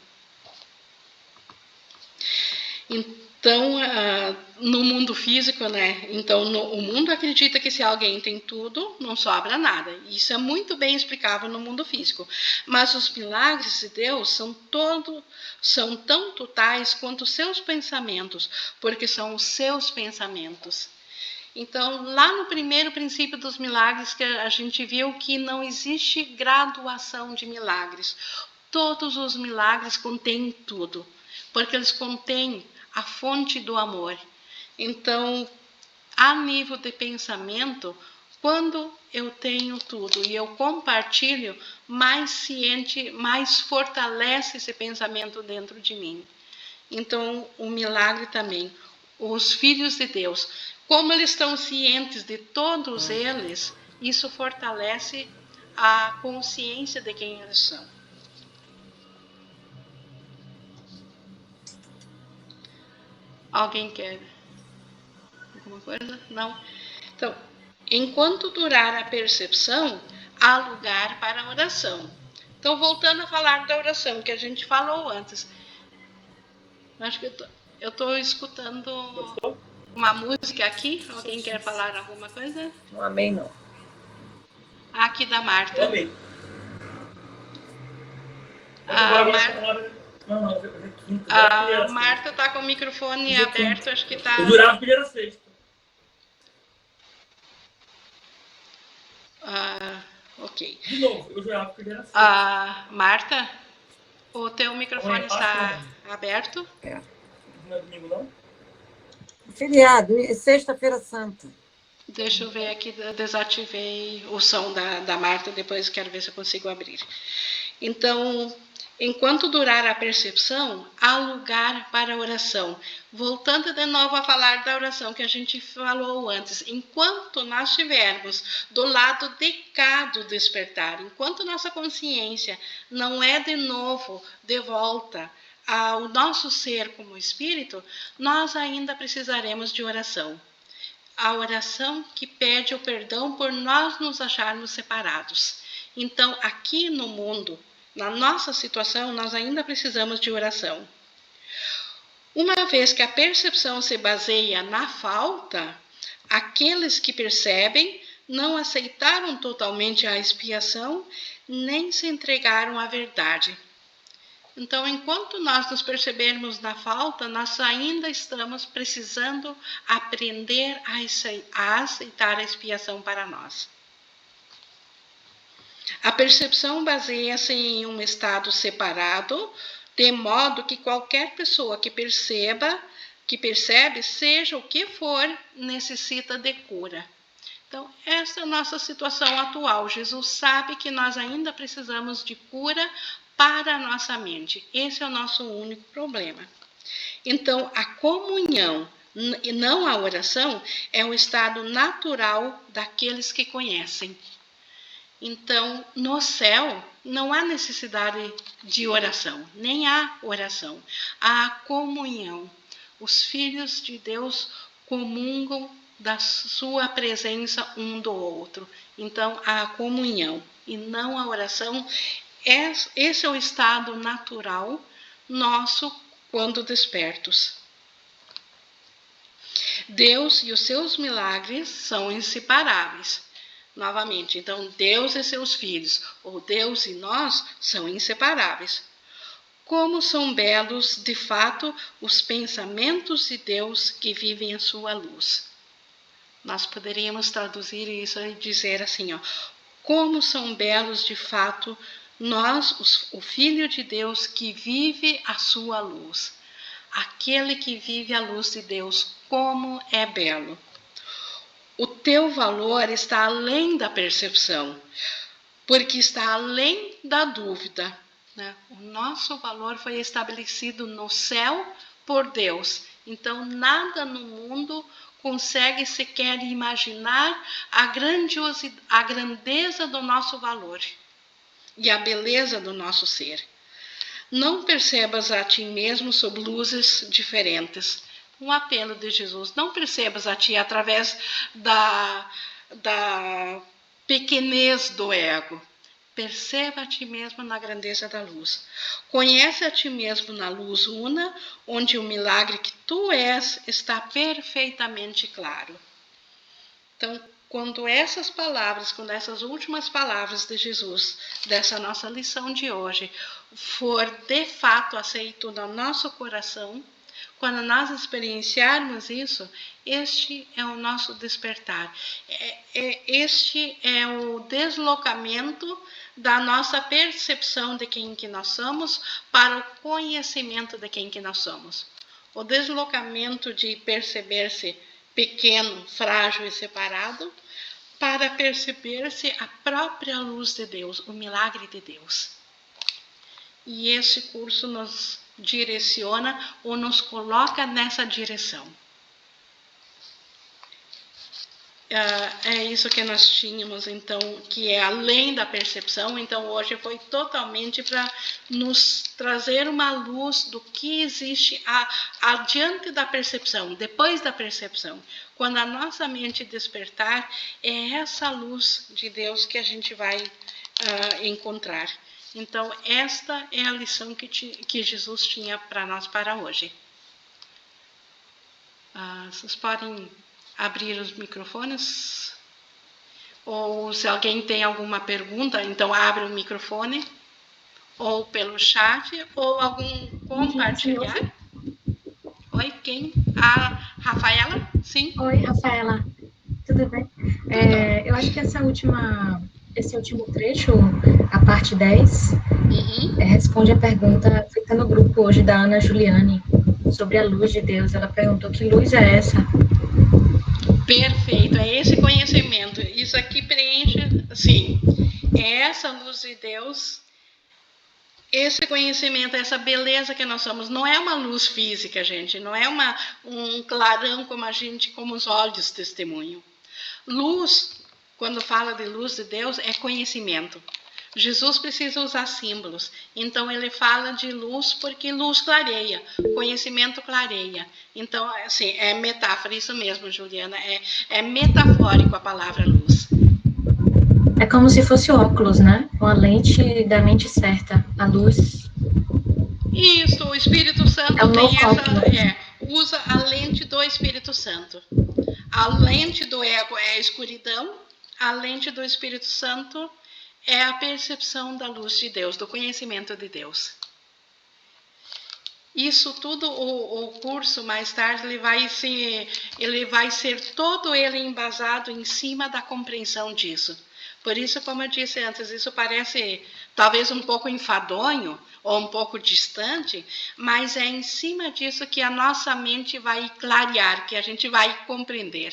Speaker 1: Então, no mundo físico, né? Então, o mundo acredita que se alguém tem tudo, não sobra nada. Isso é muito bem explicável no mundo físico. Mas os milagres de Deus são tão totais quanto os seus pensamentos, porque são os seus pensamentos. Então, lá no primeiro princípio dos milagres, que a gente viu que não existe graduação de milagres. Todos os milagres contêm tudo, porque eles contêm a fonte do amor. Então, a nível de pensamento, quando eu tenho tudo e eu compartilho, mais ciente, mais fortalece esse pensamento dentro de mim. Então, o milagre também. Os filhos de Deus, como eles estão cientes de todos eles, isso fortalece a consciência de quem eles são. Alguém quer alguma coisa? Não? Então, enquanto durar a percepção, há lugar para a oração. Então, voltando a falar da oração que a gente falou antes. Acho que eu estou escutando uma música aqui. Alguém quer falar alguma coisa?
Speaker 2: Não amei, não.
Speaker 1: Aqui da Marta.
Speaker 3: Eu amei.
Speaker 1: A Marta está com o microfone aberto, acho que está.
Speaker 3: Eu jurava que ele era sexta.
Speaker 1: Ok.
Speaker 3: De novo, eu jurava que ele era sexta.
Speaker 1: Marta, o teu microfone está aberto?
Speaker 2: É.
Speaker 3: Não é domingo, não?
Speaker 2: Feriado, sexta-feira santa.
Speaker 1: Deixa eu ver aqui, desativei o som da Marta, depois quero ver se eu consigo abrir. Então, enquanto durar a percepção, há lugar para a oração. Voltando de novo a falar da oração que a gente falou antes, enquanto nós estivermos do lado de cá do despertar, enquanto nossa consciência não é de novo de volta ao nosso ser como espírito, nós ainda precisaremos de oração. A oração que pede o perdão por nós nos acharmos separados. Então, aqui no mundo, na nossa situação, nós ainda precisamos de oração. Uma vez que a percepção se baseia na falta, aqueles que percebem não aceitaram totalmente a expiação, nem se entregaram à verdade. Então, enquanto nós nos percebermos na falta, nós ainda estamos precisando aprender a aceitar a expiação para nós. A percepção baseia-se em um estado separado, de modo que qualquer pessoa que percebe, seja o que for, necessita de cura. Então, essa é a nossa situação atual. Jesus sabe que nós ainda precisamos de cura para a nossa mente. Esse é o nosso único problema. Então, a comunhão e não a oração é um estado natural daqueles que conhecem. Então, no céu, não há necessidade de oração, nem há oração. Há comunhão. Os filhos de Deus comungam da sua presença um do outro. Então, há comunhão e não a oração. Esse é o estado natural nosso quando despertos. Deus e os seus milagres são inseparáveis. Novamente, então, Deus e seus filhos, ou Deus e nós, são inseparáveis. Como são belos, de fato, os pensamentos de Deus que vivem em sua luz. Nós poderíamos traduzir isso e dizer assim, ó, como são belos, de fato, nós, o Filho de Deus que vive a sua luz. Aquele que vive a luz de Deus, como é belo. O teu valor está além da percepção, porque está além da dúvida. Né? O nosso valor foi estabelecido no céu por Deus. Então, nada no mundo consegue sequer imaginar a grandeza do nosso valor e a beleza do nosso ser. Não percebas a ti mesmo sob luzes diferentes. Um apelo de Jesus. Não percebas a ti através da pequenez do ego. Perceba a ti mesmo na grandeza da luz. Conhece a ti mesmo na luz una, onde o milagre que tu és está perfeitamente claro. Então, quando essas últimas palavras de Jesus, dessa nossa lição de hoje, for de fato aceito no nosso coração, quando nós experienciarmos isso, este é o nosso despertar. Este é o deslocamento da nossa percepção de quem que nós somos para o conhecimento de quem que nós somos. O deslocamento de perceber-se pequeno, frágil e separado, para perceber-se a própria luz de Deus, o milagre de Deus. E esse curso nos direciona ou nos coloca nessa direção. É isso que nós tínhamos, então, que é além da percepção. Então, hoje foi totalmente para nos trazer uma luz do que existe adiante da percepção, depois da percepção. Quando a nossa mente despertar, é essa luz de Deus que a gente vai encontrar. Então, esta é a lição que Jesus tinha para nós para hoje. Vocês podem abrir os microfones? Ou se alguém tem alguma pergunta, então abre o microfone, ou pelo chat, ou algum compartilhar. Oi, quem? A Rafaela? Sim?
Speaker 4: Oi, Rafaela. Tudo bem? Eu acho que esse último trecho, a parte 10, responde a pergunta feita no grupo hoje da Ana Juliane, sobre a luz de Deus. Ela perguntou: que luz é essa?
Speaker 1: Perfeito, é esse conhecimento. Isso aqui preenche, sim, é essa luz de Deus, esse conhecimento, essa beleza que nós somos. Não é uma luz física, gente, não é um clarão como os olhos testemunham. Luz, quando fala de luz de Deus, é conhecimento. Jesus precisa usar símbolos, então ele fala de luz porque luz clareia, conhecimento clareia. Então, assim, é metáfora, isso mesmo, Juliana, é metafórico a palavra luz.
Speaker 4: É como se fosse óculos, né? Com a lente da mente certa, a luz.
Speaker 1: Isso, o Espírito Santo usa a lente do Espírito Santo. A lente do ego é a escuridão, a lente do Espírito Santo é a percepção da luz de Deus, do conhecimento de Deus. Isso tudo, o curso, mais tarde, ele vai ser todo ele embasado em cima da compreensão disso. Por isso, como eu disse antes, isso parece talvez um pouco enfadonho ou um pouco distante, mas é em cima disso que a nossa mente vai clarear, que a gente vai compreender.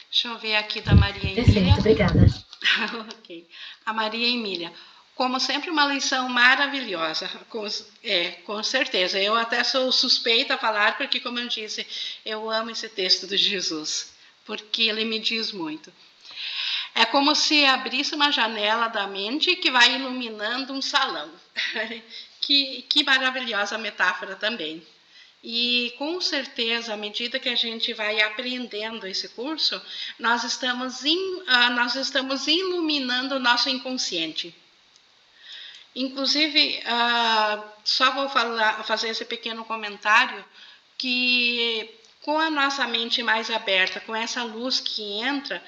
Speaker 1: Deixa eu ver aqui da Maria Emília.
Speaker 4: Perfeito, obrigada.
Speaker 1: Ok. A Maria Emília. Como sempre, uma lição maravilhosa, com certeza. Eu até sou suspeita a falar, porque, como eu disse, eu amo esse texto de Jesus, porque ele me diz muito. É como se abrisse uma janela da mente que vai iluminando um salão. Que maravilhosa metáfora também. E, com certeza, à medida que a gente vai aprendendo esse curso, nós estamos iluminando o nosso inconsciente. Inclusive, só vou fazer esse pequeno comentário, que com a nossa mente mais aberta, com essa luz que entra,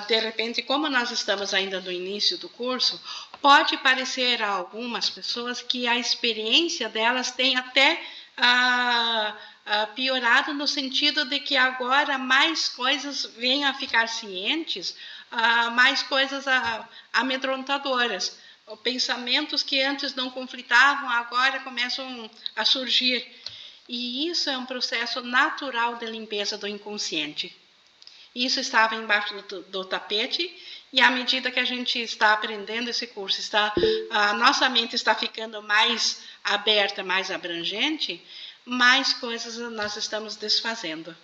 Speaker 1: de repente, como nós estamos ainda no início do curso, pode parecer a algumas pessoas que a experiência delas tem até piorado, no sentido de que agora mais coisas vêm a ficar cientes, mais coisas amedrontadoras. Pensamentos que antes não conflitavam, agora começam a surgir. E isso é um processo natural de limpeza do inconsciente. Isso estava embaixo do tapete, e à medida que a gente está aprendendo esse curso, a nossa mente está ficando mais aberta, mais abrangente, mais coisas nós estamos desfazendo.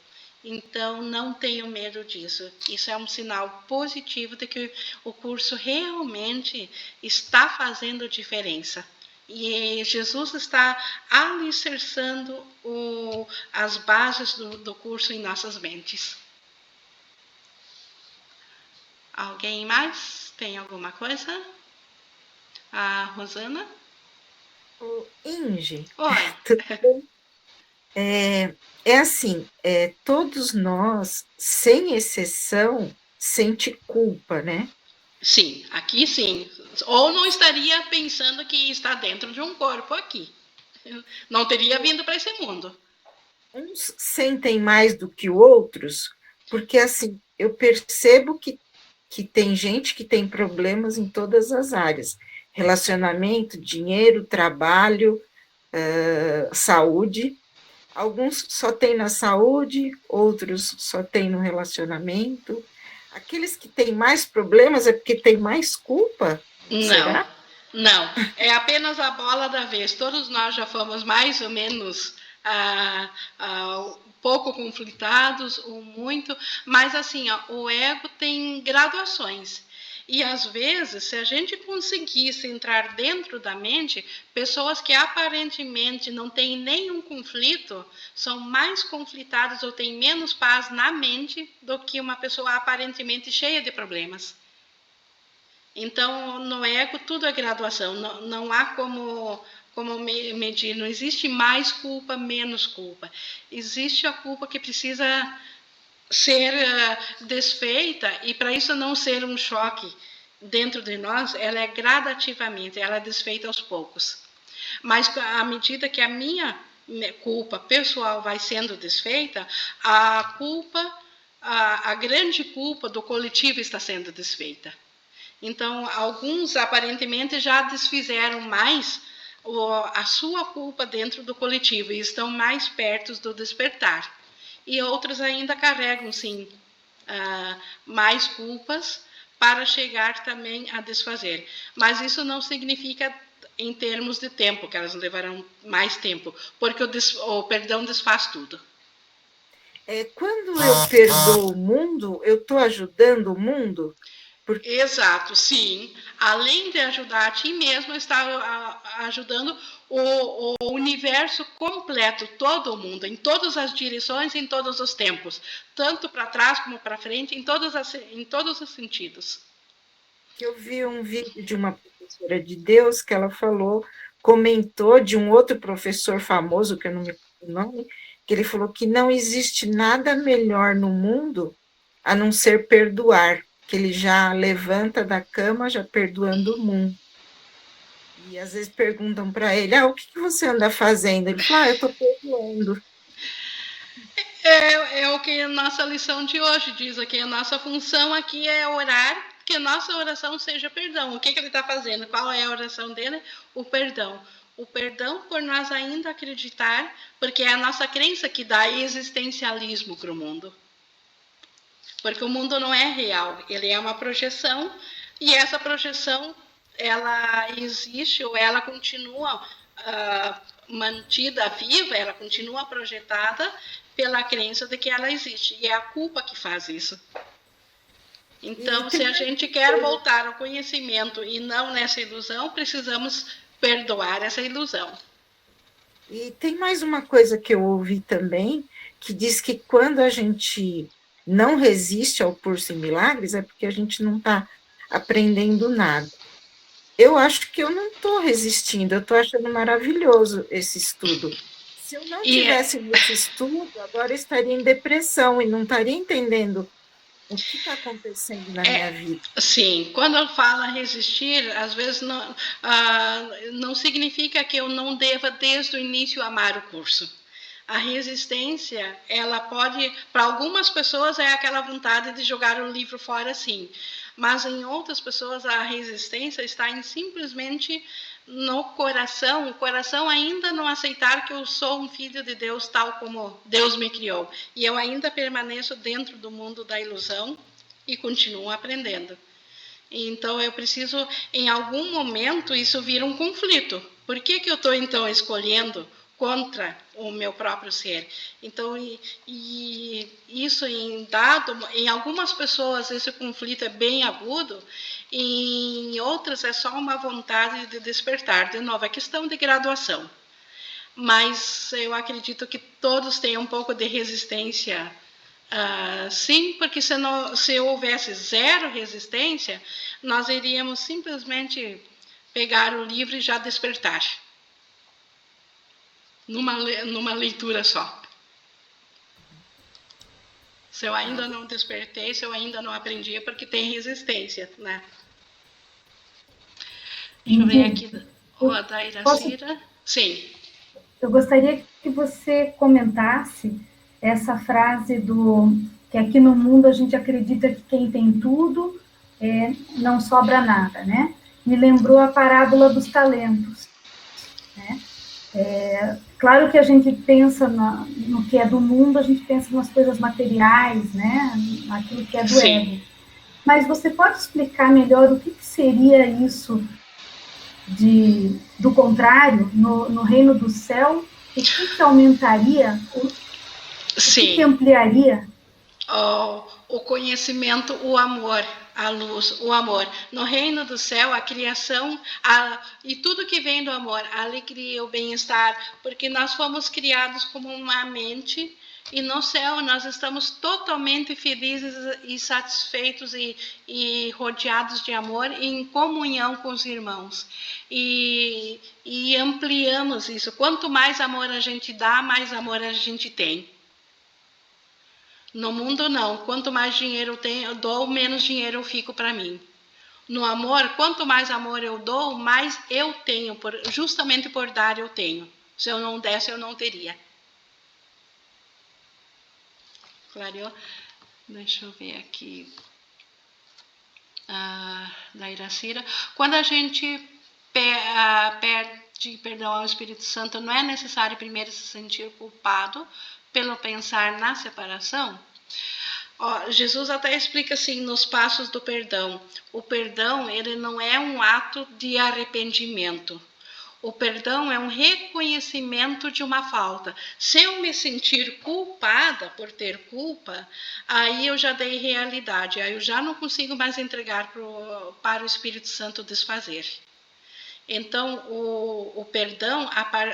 Speaker 1: Então, não tenho medo disso. Isso é um sinal positivo de que o curso realmente está fazendo diferença. E Jesus está alicerçando as bases do curso em nossas mentes. Alguém mais? Tem alguma coisa? A Rosana?
Speaker 2: Inge.
Speaker 1: Oi.
Speaker 2: Tudo bem? Assim, todos nós, sem exceção, sente culpa, né?
Speaker 1: Sim, aqui sim. Ou não estaria pensando que está dentro de um corpo aqui. Não teria vindo para esse mundo.
Speaker 2: Uns sentem mais do que outros, porque assim, eu percebo que tem gente que tem problemas em todas as áreas. Relacionamento, dinheiro, trabalho, saúde. Alguns só têm na saúde, outros só têm no relacionamento. Aqueles que têm mais problemas é porque têm mais culpa?
Speaker 1: Não,
Speaker 2: será?
Speaker 1: Não. É apenas a bola da vez. Todos nós já fomos mais ou menos pouco conflitados ou muito, mas assim, o ego tem graduações. E às vezes, se a gente conseguisse entrar dentro da mente, pessoas que aparentemente não têm nenhum conflito são mais conflitadas ou têm menos paz na mente do que uma pessoa aparentemente cheia de problemas. Então, no ego, tudo é graduação, não há como medir, não existe mais culpa, menos culpa. Existe a culpa que precisa ser desfeita, e para isso não ser um choque dentro de nós, ela é gradativamente, ela é desfeita aos poucos. Mas à medida que a minha culpa pessoal vai sendo desfeita, a culpa, a grande culpa do coletivo está sendo desfeita. Então, alguns aparentemente já desfizeram mais a sua culpa dentro do coletivo e estão mais perto do despertar. E outros ainda carregam, sim, mais culpas para chegar também a desfazer. Mas isso não significa, em termos de tempo, que elas levarão mais tempo, porque o perdão desfaz tudo.
Speaker 2: Quando eu perdoo o mundo, eu estou ajudando o mundo?
Speaker 1: Exato, sim. Além de ajudar a ti mesmo, está ajudando o universo completo, todo o mundo, em todas as direções, em todos os tempos, tanto para trás como para frente, em todos os sentidos.
Speaker 2: Eu vi um vídeo de uma professora de Deus que ela comentou de um outro professor famoso, que eu não me lembro o nome, que ele falou que não existe nada melhor no mundo a não ser perdoar, que ele já levanta da cama já perdoando o mundo. E às vezes perguntam para ele, o que você anda fazendo? Ele fala, eu estou perdoando.
Speaker 1: É o que a nossa lição de hoje diz aqui, a nossa função aqui é orar, que a nossa oração seja perdão. O que ele está fazendo? Qual é a oração dele? O perdão. O perdão por nós ainda acreditar, porque é a nossa crença que dá existencialismo para o mundo. Porque o mundo não é real, ele é uma projeção, e essa projeção, ela existe ou ela continua mantida viva, ela continua projetada pela crença de que ela existe, e é a culpa que faz isso. Então, se a gente quer voltar ao conhecimento e não nessa ilusão, precisamos perdoar essa ilusão.
Speaker 2: E tem mais uma coisa que eu ouvi também, que diz que quando a gente não resiste ao curso em milagres, é porque a gente não está aprendendo nada. eu acho que eu não estou resistindo, eu estou achando maravilhoso esse estudo. Se eu não tivesse nesse estudo, agora eu estaria em depressão e não estaria entendendo o que está acontecendo na minha vida.
Speaker 1: Sim, quando eu falo resistir, às vezes não significa que eu não deva desde o início amar o curso. A resistência, ela pode, para algumas pessoas é aquela vontade de jogar o livro fora, sim. Mas em outras pessoas a resistência está em simplesmente no coração, o coração ainda não aceitar que eu sou um filho de Deus tal como Deus me criou. E eu ainda permaneço dentro do mundo da ilusão e continuo aprendendo. Então eu preciso, em algum momento, isso vira um conflito. Por que eu estou, então, escolhendo contra o meu próprio ser? Então, e isso em algumas pessoas esse conflito é bem agudo, e em outras é só uma vontade de despertar. De novo, é questão de graduação. Mas eu acredito que todos têm um pouco de resistência. Sim, porque se houvesse zero resistência, nós iríamos simplesmente pegar o livro e já despertar. Numa leitura só. Se eu ainda não despertei, se eu ainda não aprendi, é porque tem resistência, né? Deixa eu ver aqui. Da Iracira. Sim.
Speaker 5: Eu gostaria que você comentasse essa frase que aqui no mundo a gente acredita que quem tem tudo não sobra nada, né? Me lembrou a parábola dos talentos, né? Claro que a gente pensa no que é do mundo, a gente pensa nas coisas materiais, né? Naquilo que é do ego. Mas você pode explicar melhor o que seria isso do contrário, no reino do céu? O que aumentaria? O que ampliaria?
Speaker 1: O conhecimento, o amor, a luz, o amor. No reino do céu, a criação e tudo que vem do amor, a alegria, o bem-estar, porque nós fomos criados como uma mente, e no céu nós estamos totalmente felizes e satisfeitos e rodeados de amor e em comunhão com os irmãos. E ampliamos isso. Quanto mais amor a gente dá, mais amor a gente tem. No mundo, não. Quanto mais dinheiro eu dou, menos dinheiro eu fico para mim. No amor, quanto mais amor eu dou, mais eu tenho. Justamente por dar, eu tenho. Se eu não desse, eu não teria. Clareou? Deixa eu ver aqui. Da Iracira. Quando a gente pede perdão ao Espírito Santo, não é necessário primeiro se sentir culpado pelo pensar na separação? Jesus até explica assim nos passos do perdão. O perdão, ele não é um ato de arrependimento. O perdão é um reconhecimento de uma falta. Se eu me sentir culpada por ter culpa, aí eu já dei realidade. Aí eu já não consigo mais entregar para o Espírito Santo desfazer. Então, o perdão,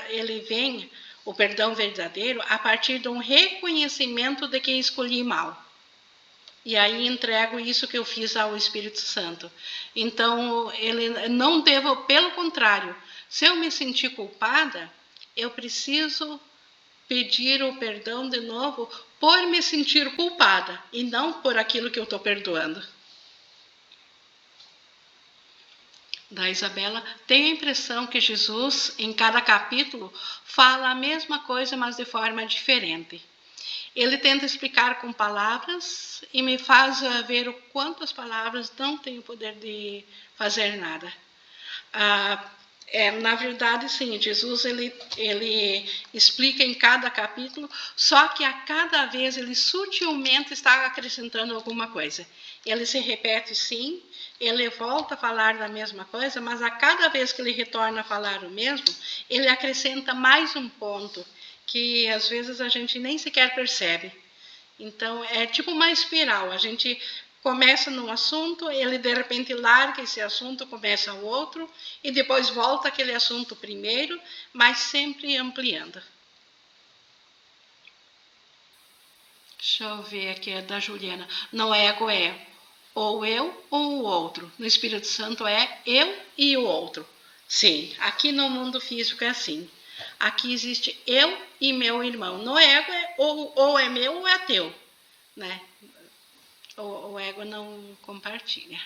Speaker 1: ele vem, o perdão verdadeiro, a partir de um reconhecimento de que escolhi mal. E aí entrego isso que eu fiz ao Espírito Santo. Então, ele não devo, pelo contrário, se eu me sentir culpada, eu preciso pedir o perdão de novo por me sentir culpada e não por aquilo que eu estou perdoando. Da Isabela, tenho a impressão que Jesus, em cada capítulo, fala a mesma coisa, mas de forma diferente. Ele tenta explicar com palavras e me faz ver o quanto as palavras não têm o poder de fazer nada. Na verdade, sim, Jesus ele explica em cada capítulo, só que a cada vez ele sutilmente está acrescentando alguma coisa. Ele se repete, sim, ele volta a falar da mesma coisa, mas a cada vez que ele retorna a falar o mesmo, ele acrescenta mais um ponto, que às vezes a gente nem sequer percebe. Então, é tipo uma espiral. A gente começa num assunto, ele de repente larga esse assunto, começa outro, e depois volta aquele assunto primeiro, mas sempre ampliando. Deixa eu ver aqui, é da Juliana. No ego Ou eu ou o outro. No Espírito Santo é eu e o outro. Sim, aqui no mundo físico é assim. Aqui existe eu e meu irmão. No ego é ou é meu ou é teu, né? O ego não compartilha.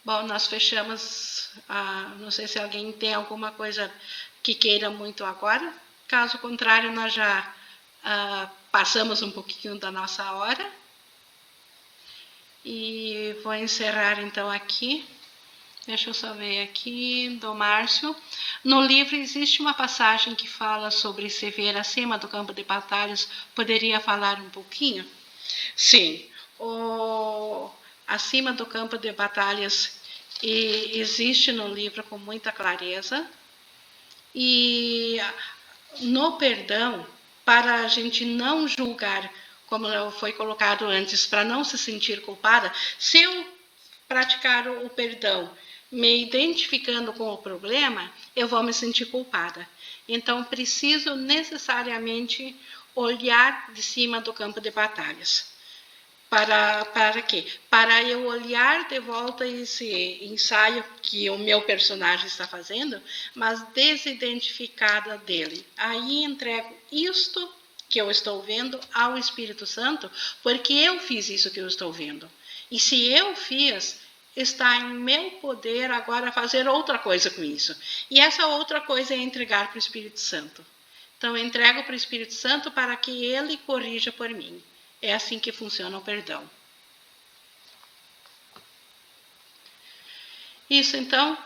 Speaker 1: Bom, nós fechamos. Não sei se alguém tem alguma coisa que queira muito agora. Caso contrário, nós já passamos um pouquinho da nossa hora. E vou encerrar então aqui. Deixa eu só ver aqui, do Márcio. No livro existe uma passagem que fala sobre se ver acima do campo de batalhas. Poderia falar um pouquinho? Sim. Acima do campo de batalhas existe no livro com muita clareza. E no perdão, para a gente não julgar, como foi colocado antes, para não se sentir culpada, se eu praticar o perdão, me identificando com o problema, eu vou me sentir culpada. Então, preciso necessariamente olhar de cima do campo de batalhas. Para quê? Para eu olhar de volta esse ensaio que o meu personagem está fazendo, mas desidentificada dele. Aí entrego isto que eu estou vendo ao Espírito Santo, porque eu fiz isso que eu estou vendo. E se eu fiz, está em meu poder agora fazer outra coisa com isso. E essa outra coisa é entregar para o Espírito Santo. Então, eu entrego para o Espírito Santo para que ele corrija por mim. É assim que funciona o perdão. Isso, então,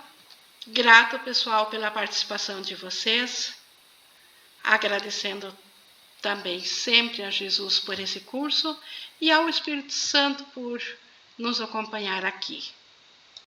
Speaker 1: grato, pessoal, pela participação de vocês, agradecendo também sempre a Jesus por esse curso e ao Espírito Santo por nos acompanhar aqui.